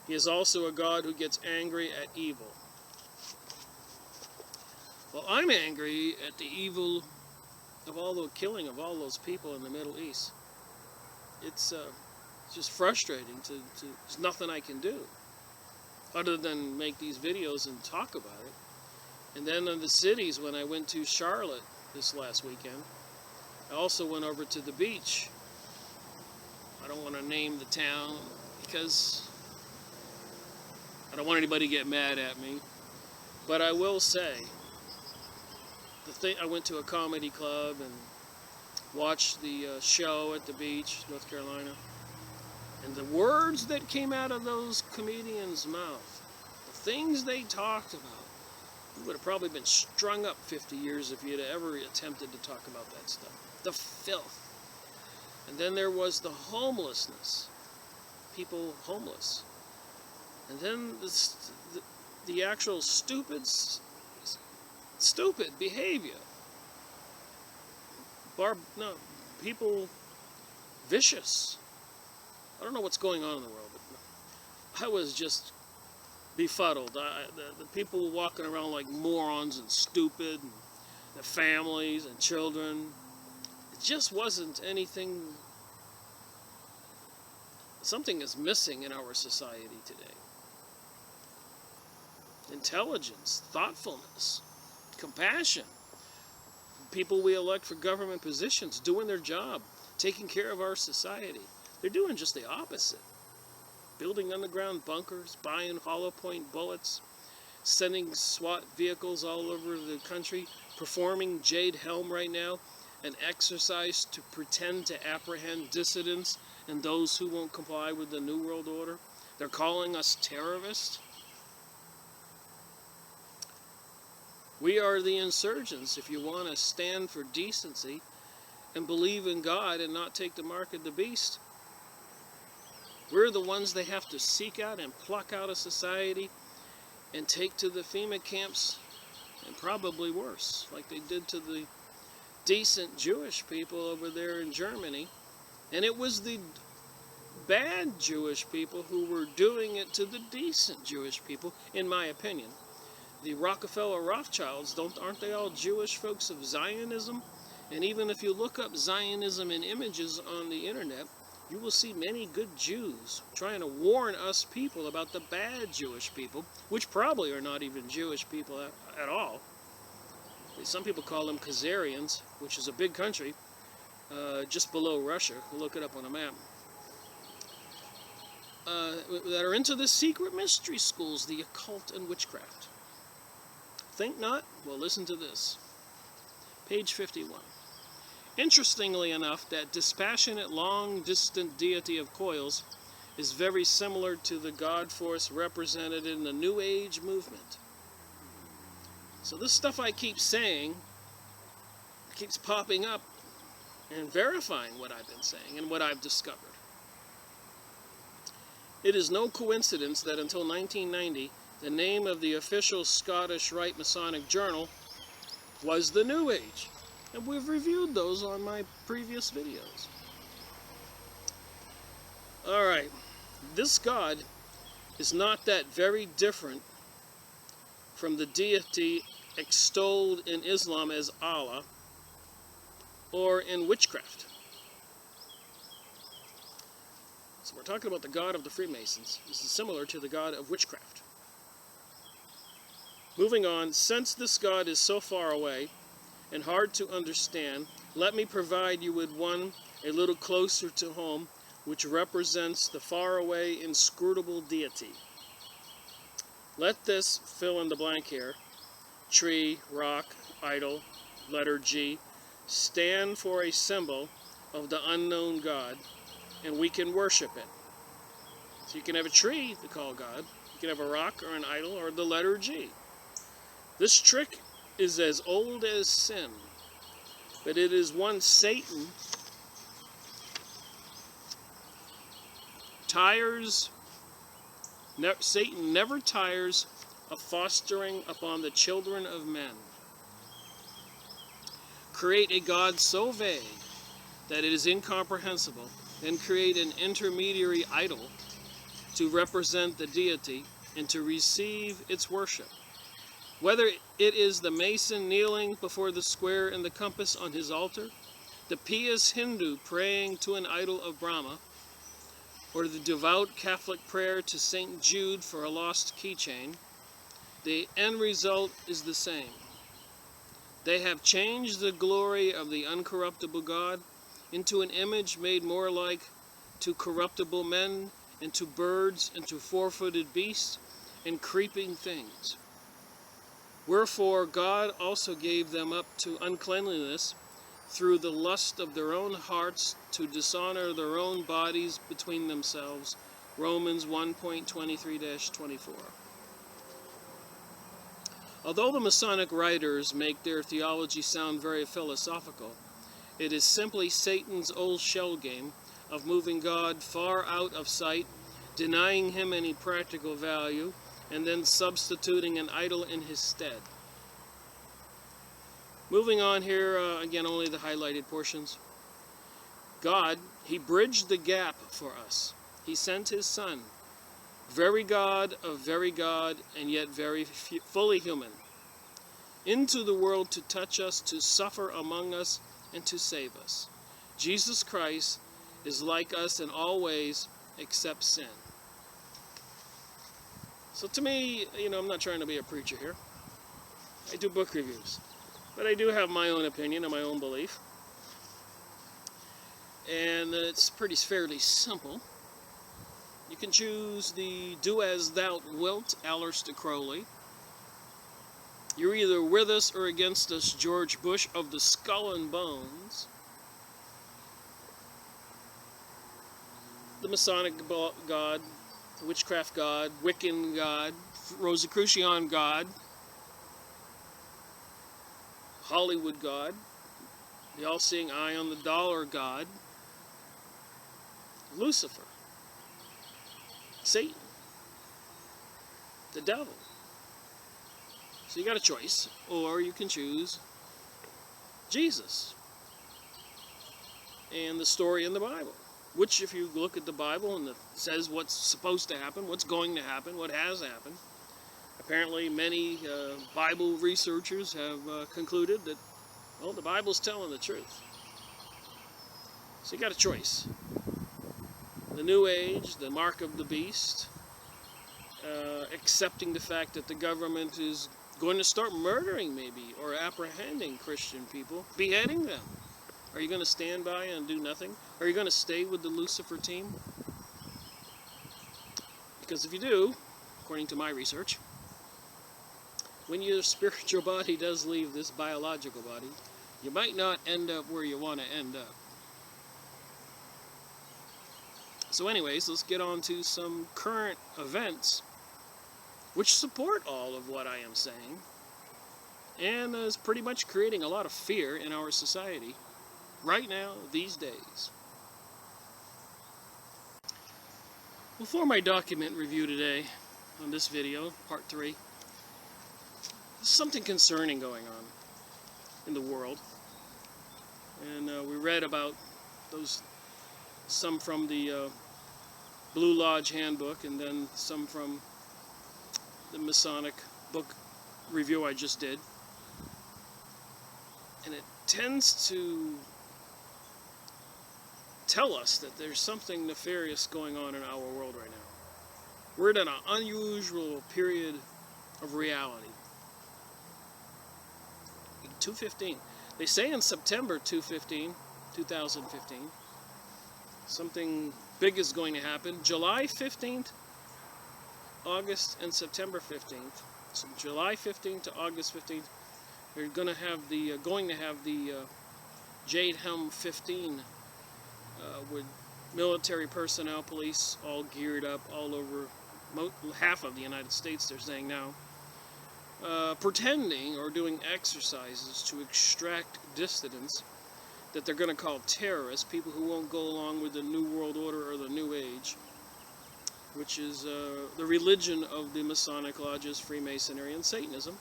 He is also a God who gets angry at evil. Well, I'm angry at the evil of all the killing of all those people in the Middle East. It's just frustrating. There's nothing I can do other than make these videos and talk about it. And then in the cities, when I went to Charlotte this last weekend, I also went over to the beach. I don't want to name the town because I don't want anybody to get mad at me. But I will say, I went to a comedy club and watched the show at the beach, North Carolina. And the words that came out of those comedians' mouth, the things they talked about, you would have probably been strung up 50 years if you'd ever attempted to talk about that stuff. The filth. And then there was the homelessness. People homeless. And then the actual stupid behavior. People vicious. I don't know what's going on in the world, but I was just befuddled. The people walking around like morons and stupid, and the families and children. It just wasn't anything. Something is missing in our society today. Intelligence, thoughtfulness, compassion. People we elect for government positions doing their job, taking care of our society. They're doing just the opposite. Building underground bunkers, buying hollow point bullets, sending SWAT vehicles all over the country, performing Jade Helm right now, an exercise to pretend to apprehend dissidents and those who won't comply with the New World Order. They're calling us terrorists. We are the insurgents. If you want to stand for decency and believe in God and not take the mark of the beast, we're the ones they have to seek out and pluck out of society and take to the FEMA camps, and probably worse, like they did to the decent Jewish people over there in Germany. And it was the bad Jewish people who were doing it to the decent Jewish people, in my opinion. The Rockefeller Rothschilds, aren't they all Jewish folks of Zionism? And even if you look up Zionism in images on the internet, you will see many good Jews trying to warn us people about the bad Jewish people, which probably are not even Jewish people at all. Some people call them Khazarians, which is a big country just below Russia. Look it up on a map. That are into the secret mystery schools, the occult and witchcraft. Think not? Well, listen to this. Page 51. Interestingly enough, that dispassionate, long-distant deity of coils is very similar to the God force represented in the New Age movement. So this stuff I keep saying keeps popping up and verifying what I've been saying and what I've discovered. It is no coincidence that until 1990, the name of the official Scottish Rite Masonic journal was the New Age. And we've reviewed those on my previous videos. Alright, this God is not that very different from the deity extolled in Islam as Allah or in witchcraft. So we're talking about the God of the Freemasons. This is similar to the God of witchcraft. Moving on, since this God is so far away and hard to understand, let me provide you with one a little closer to home, which represents the faraway, inscrutable deity. Let this fill in the blank here, tree, rock, idol, letter G, stand for a symbol of the unknown God, and we can worship it. So you can have a tree to call God, you can have a rock or an idol, or the letter G. This trick is as old as sin, but it is one Satan Satan never tires of fostering upon the children of men. Create a God so vague that it is incomprehensible, then create an intermediary idol to represent the deity and to receive its worship. Whether it is the Mason kneeling before the square and the compass on his altar, the pious Hindu praying to an idol of Brahma, or the devout Catholic prayer to St. Jude for a lost keychain, the end result is the same. They have changed the glory of the uncorruptible God into an image made more like to corruptible men and to birds and to four-footed beasts and creeping things. Wherefore God also gave them up to uncleanliness through the lust of their own hearts to dishonor their own bodies between themselves. Romans 1:23-24. Although the Masonic writers make their theology sound very philosophical, it is simply Satan's old shell game of moving God far out of sight, denying him any practical value, and then substituting an idol in his stead. Moving on here, again, only the highlighted portions. God, he bridged the gap for us. He sent his Son, very God of very God, and yet very fully human, into the world to touch us, to suffer among us, and to save us. Jesus Christ is like us in all ways except sin. So to me, I'm not trying to be a preacher here. I do book reviews. But I do have my own opinion and my own belief. And it's fairly simple. You can choose the do as thou wilt, Aleister Crowley. You're either with us or against us, George Bush of the Skull and Bones. The Masonic God, the Witchcraft God, Wiccan God, Rosicrucian God, Hollywood God, the all-seeing eye on the dollar god, Lucifer, Satan, the devil. So you got a choice, or you can choose Jesus and the story in the Bible, which, if you look at the Bible and it says what's supposed to happen, what's going to happen, what has happened, apparently many Bible researchers have concluded that, well, the Bible's telling the truth. So you got a choice. The New Age, the mark of the beast, accepting the fact that the government is going to start murdering maybe, or apprehending Christian people, beheading them. Are you going to stand by and do nothing? Are you going to stay with the Lucifer team? Because if you do, according to my research, when your spiritual body does leave this biological body, you might not end up where you want to end up. So anyways, let's get on to some current events which support all of what I am saying, and is pretty much creating a lot of fear in our society right now, these days. Well, for my document review today, on this video, part 3, there's something concerning going on in the world. And we read about those, some from the Blue Lodge Handbook, and then some from the Masonic book review I just did. And it tends to tell us that there's something nefarious going on in our world right now. We're in an unusual period of reality. 215. They say in September 2015, something big is going to happen. July 15th, August and September 15th. So July 15th to August 15th, they're going to have the Jade Helm 15 with military personnel, police, all geared up all over half of the United States, they're saying now, pretending or doing exercises to extract dissidents that they're going to call terrorists, people who won't go along with the New World Order or the New Age, which is the religion of the Masonic lodges, Freemasonry and Satanism,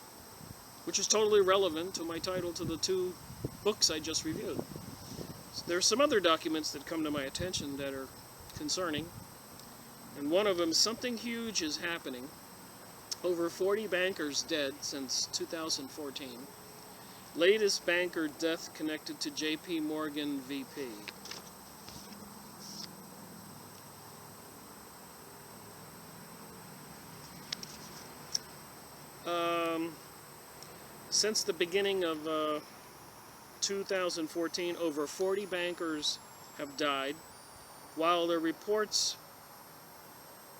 which is totally relevant to my title to the 2 books I just reviewed. So there are some other documents that come to my attention that are concerning, and one of them, something huge is happening. Over 40 bankers dead since 2014. Latest banker death connected to J.P. Morgan VP. Since the beginning of 2014, over 40 bankers have died, while the reports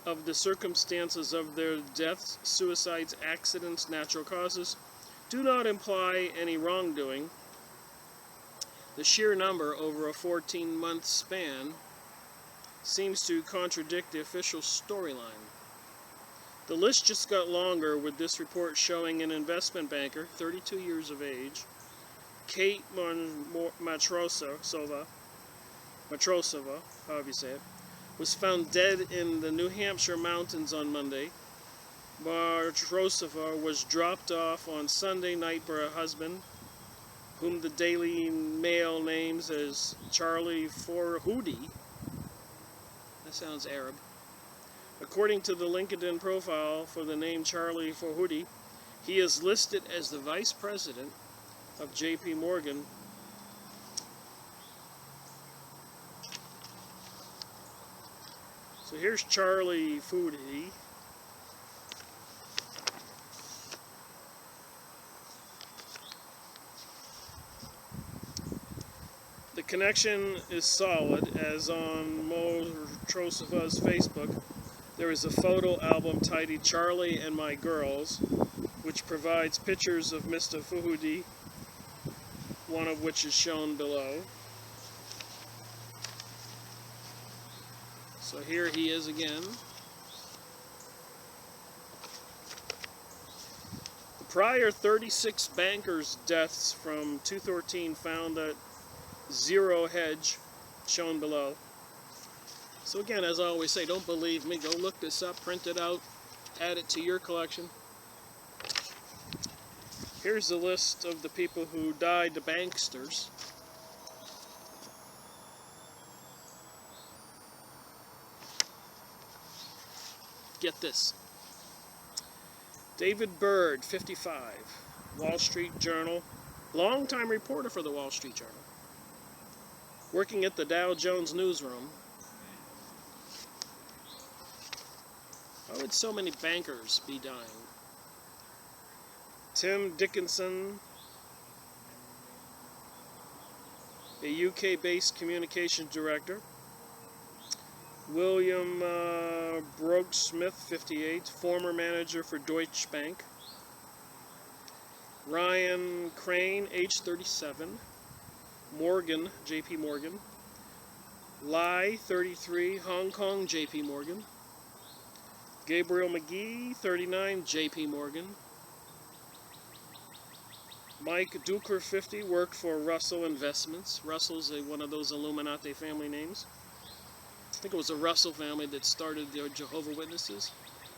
of the circumstances of their deaths, suicides, accidents, natural causes, do not imply any wrongdoing. The sheer number over a 14-month span seems to contradict the official storyline. The list just got longer, with this report showing an investment banker, 32 years of age, Kate Matrosova, however you say it, was found dead in the New Hampshire mountains on Monday. Matrosova was dropped off on Sunday night by her husband, whom the Daily Mail names as Charlie Forhoudi. That sounds Arab. According to the LinkedIn profile for the name Charlie Forhoudi, he is listed as the vice president of J.P. Morgan. So here's Charlie Forhoudi. The connection is solid, as on Matrosova's Facebook, there is a photo album titled Charlie and My Girls, which provides pictures of Mr. Forhoudi, one of which is shown below. So here he is again. The prior 36 bankers' deaths from 2013 found that zero hedge shown below. So again, as I always say, don't believe me. Go look this up, print it out, add it to your collection. Here's the list of the people who died, the banksters. Get this. David Byrd, 55, Wall Street Journal, longtime reporter for the Wall Street Journal, working at the Dow Jones newsroom. Why would so many bankers be dying? Tim Dickinson, a UK-based communications director. William Brogue-Smith, 58, former manager for Deutsche Bank. Ryan Crane, age 37. Morgan, J.P. Morgan. Lai, 33, Hong Kong, J.P. Morgan. Gabriel McGee, 39, J.P. Morgan. Mike Duker, 50, worked for Russell Investments. Russell's one of those Illuminati family names. I think it was the Russell family that started the Jehovah's Witnesses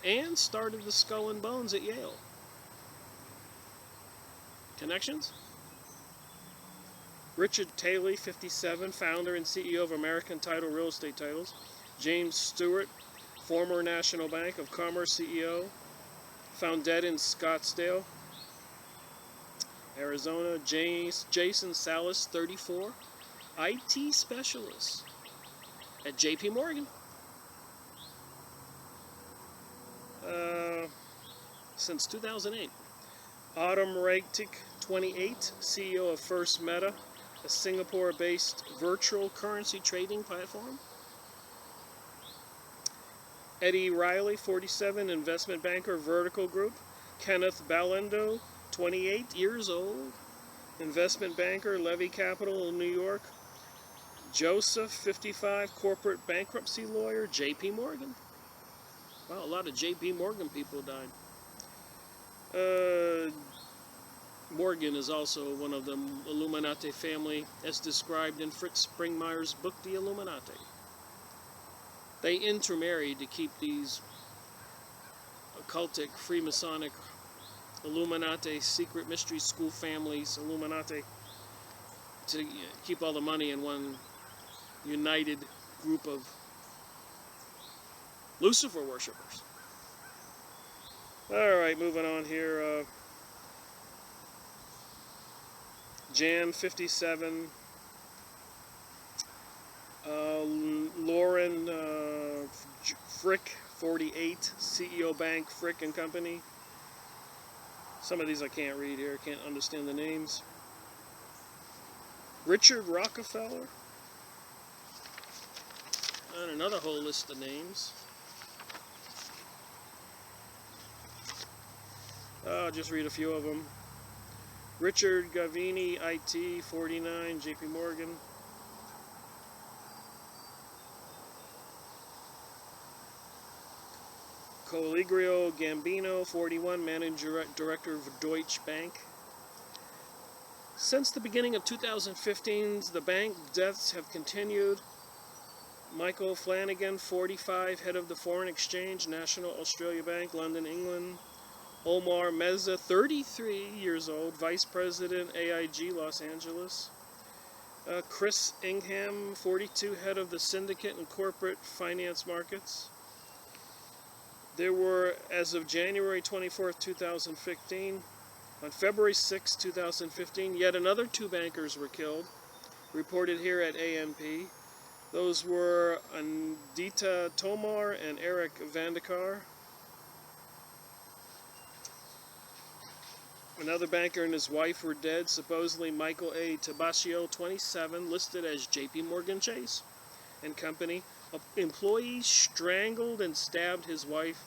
and started the Skull and Bones at Yale. Connections? Richard Taylor, 57, founder and CEO of American Title Real Estate Titles. James Stewart, former National Bank of Commerce CEO, found dead in Scottsdale, Arizona. Jason Salas, 34, IT specialist at J.P. Morgan. Since 2008. Autumn Ragtick, 28, CEO of First Meta, a Singapore-based virtual currency trading platform. Eddie Riley, 47, investment banker, Vertical Group. Kenneth Ballendo, 28 years old, investment banker, Levy Capital in New York. Joseph, 55, corporate bankruptcy lawyer, J.P. Morgan. Wow, a lot of J.P. Morgan people died. Morgan is also one of the Illuminati family, as described in Fritz Springmeier's book, The Illuminati. They intermarried to keep these occultic, Freemasonic, Illuminati, secret mystery school families, Illuminati, to keep all the money in one united group of Lucifer worshippers. Alright, moving on here. Jan, 57. Lauren Frick, 48, CEO Bank, Frick and Company. Some of these I can't read here, can't understand the names. Richard Rockefeller. And another whole list of names. I'll just read a few of them. Richard Gavini, IT, 49, J.P. Morgan. Collegrio Gambino, 41, Managing Director of Deutsche Bank. Since the beginning of 2015, the bank deaths have continued. Michael Flanagan, 45, head of the Foreign Exchange, National Australia Bank, London, England. Omar Meza, 33 years old, Vice President, AIG, Los Angeles. Chris Ingham, 42, head of the Syndicate and Corporate Finance Markets. There were, as of January 24th, 2015, on February 6, 2015, yet another 2 bankers were killed, reported here at ANP. Those were Andita Tomar and Eric Vandekar. Another banker and his wife were dead. Supposedly Michael A. Tabascio, 27, listed as J.P. Morgan Chase and Company. An employee strangled and stabbed his wife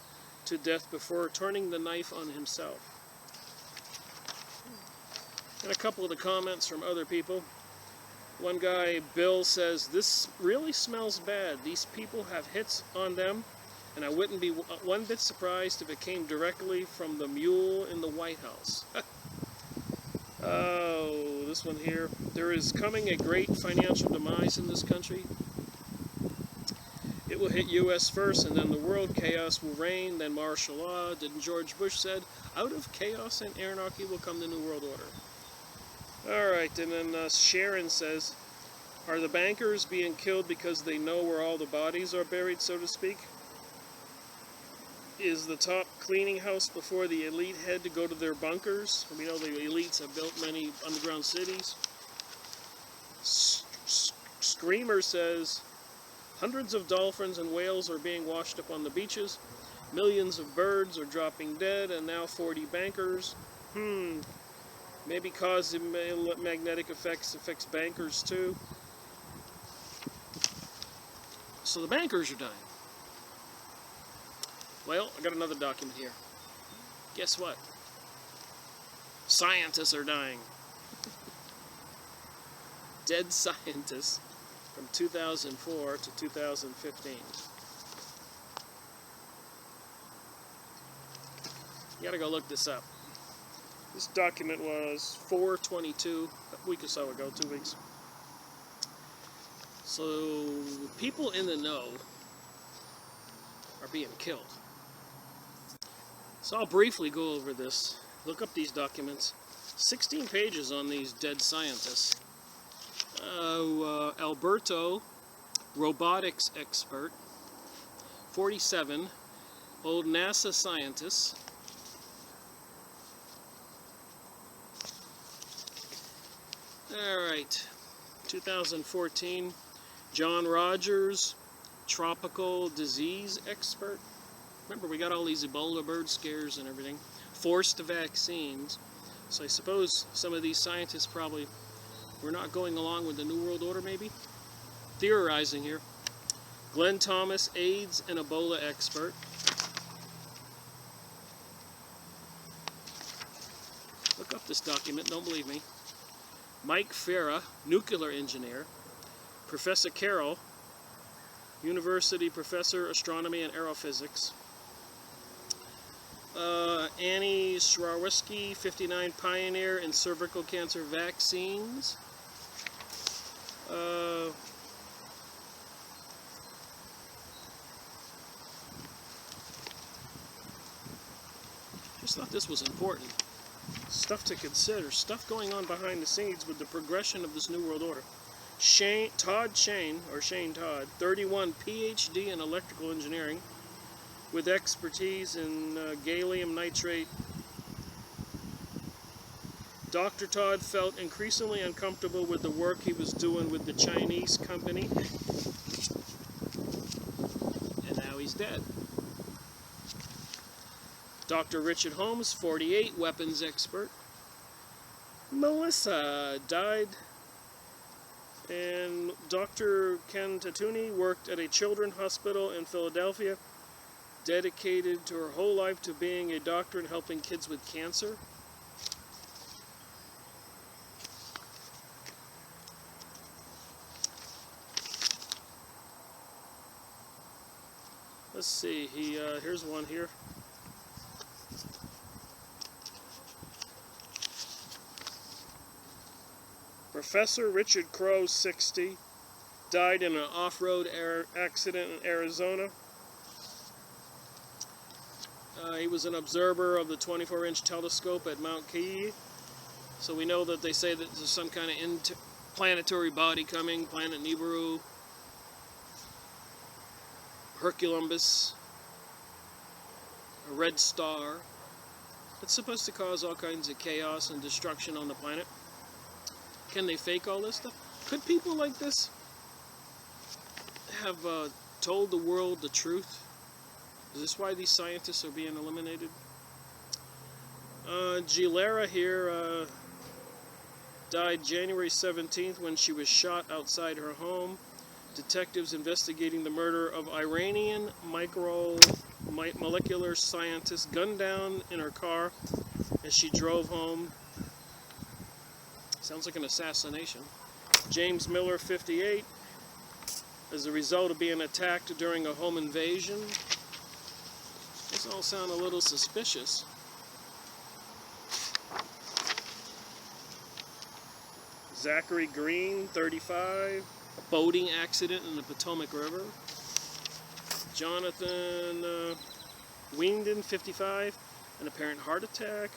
to death before turning the knife on himself. And a couple of the comments from other people. One guy, Bill, says, "This really smells bad. These people have hits on them, and I wouldn't be one bit surprised if it came directly from the mule in the White House." Oh, this one here. There is coming a great financial demise in this country. It will hit U.S. first, and then the world. Chaos will reign, then martial law. Didn't George Bush said, out of chaos and anarchy will come the New World Order. Alright, and then Sharon says, are the bankers being killed because they know where all the bodies are buried, so to speak? Is the top cleaning house before the elite head to go to their bunkers? We know the elites have built many underground cities. Screamer says, hundreds of dolphins and whales are being washed up on the beaches. Millions of birds are dropping dead, and now 40 bankers. Maybe cause magnetic effects affects bankers too. So the bankers are dying. Well, I got another document here. Guess what? Scientists are dying. Dead scientists from 2004 to 2015. You gotta go look this up. This document was 4/22, a week or so ago, 2 weeks. So, people in the know are being killed. So I'll briefly go over this. Look up these documents. 16 pages on these dead scientists. Alberto, robotics expert. 47, old NASA scientists. Alright, 2014, John Rogers, tropical disease expert. Remember, we got all these Ebola bird scares and everything. Forced vaccines. So I suppose some of these scientists probably were not going along with the New World Order, maybe? Theorizing here. Glenn Thomas, AIDS and Ebola expert. Look up this document, don't believe me. Mike Farah, nuclear engineer. Professor Carroll, university professor, astronomy and aerophysics. Annie Swarovski, 59, pioneer in cervical cancer vaccines. Just thought this was important. Stuff to consider. Stuff going on behind the scenes with the progression of this New World Order. Shane Todd, 31, PhD in electrical engineering, with expertise in gallium nitrate. Dr. Todd felt increasingly uncomfortable with the work he was doing with the Chinese company, and now he's dead. Dr. Richard Holmes, 48, weapons expert. Melissa died, and Dr. Ken Tatuni worked at a children's hospital in Philadelphia, dedicated to her whole life to being a doctor and helping kids with cancer. Let's see, here's one here. Professor Richard Crowe, 60, died in an off-road accident in Arizona. He was an observer of the 24-inch telescope at Mount Key. So we know that they say that there's some kind of interplanetary body coming, planet Nibiru, Herculumbus, a red star. It's supposed to cause all kinds of chaos and destruction on the planet. Can they fake all this stuff? Could people like this have told the world the truth? Is this why these scientists are being eliminated? Gilera here died January 17th when she was shot outside her home. Detectives investigating the murder of Iranian molecular scientist gunned down in her car as she drove home. Sounds like an assassination. James Miller, 58, as a result of being attacked during a home invasion. This all sound a little suspicious. Zachary Green, 35, a boating accident in the Potomac River. Jonathan Wingdon, 55, an apparent heart attack.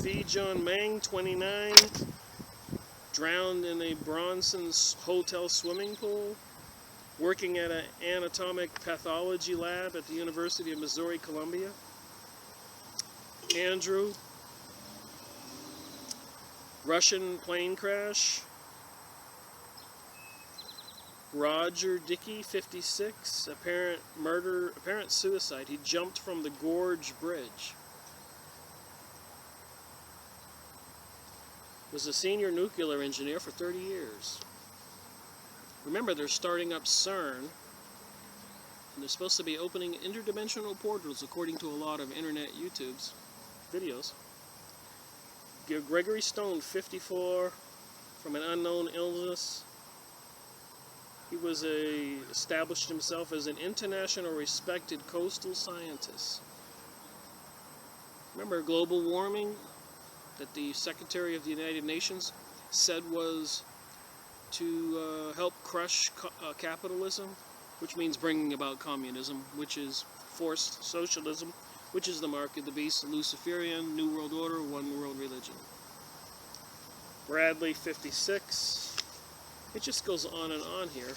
Fee John Mang, 29, drowned in a Bronson's Hotel swimming pool. Working at an anatomic pathology lab at the University of Missouri, Columbia. Andrew, Russian plane crash. Roger Dickey, 56, apparent murder, apparent suicide. He jumped from the Gorge Bridge. Was a senior nuclear engineer for 30 years. Remember, they're starting up CERN, and they're supposed to be opening interdimensional portals according to a lot of internet YouTube's videos. Gregory Stone, 54, from an unknown illness. He was established himself as an international respected coastal scientist. Remember global warming that the Secretary of the United Nations said was to help crush capitalism, which means bringing about communism, which is forced socialism, which is the mark of the beast, Luciferian, New World Order, One World Religion. Bradley, 56. It just goes on and on here.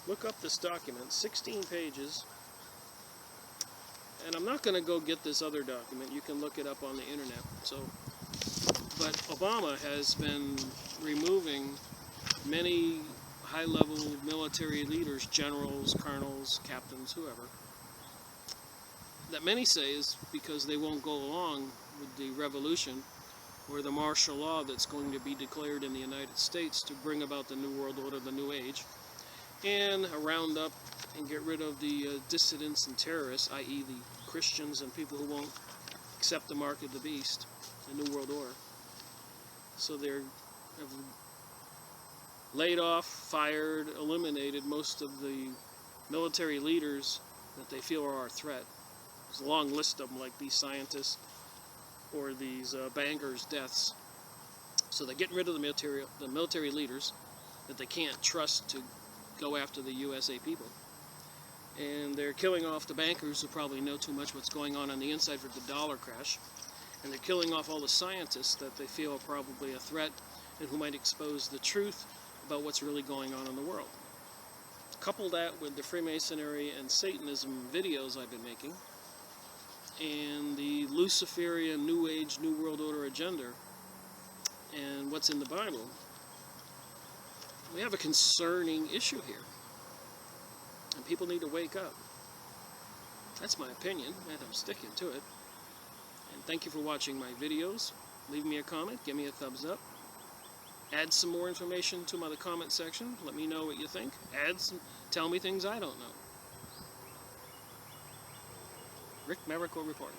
Look up this document, 16 pages. And I'm not going to go get this other document. You can look it up on the internet. But Obama has been removing many high-level military leaders, generals, colonels, captains, whoever, that many say is because they won't go along with the revolution or the martial law that's going to be declared in the United States to bring about the New World Order, the New Age, and round up and get rid of the dissidents and terrorists, i.e. the Christians and people who won't accept the mark of the beast, the New World Order. So they have laid off, fired, eliminated most of the military leaders that they feel are our threat. There's a long list of them, like these scientists or these bankers' deaths. So they're getting rid of the military leaders that they can't trust to go after the USA people. And they're killing off the bankers who probably know too much what's going on the inside for the dollar crash. And they're killing off all the scientists that they feel are probably a threat and who might expose the truth about what's really going on in the world. Couple that with the Freemasonry and Satanism videos I've been making and the Luciferian New Age, New World Order agenda and what's in the Bible, we have a concerning issue here. And people need to wake up. That's my opinion, and I'm sticking to it. And thank you for watching my videos. Leave me a comment, give me a thumbs up. Add some more information to the comment section. Let me know what you think. Tell me things I don't know. Rick Maverick reporting.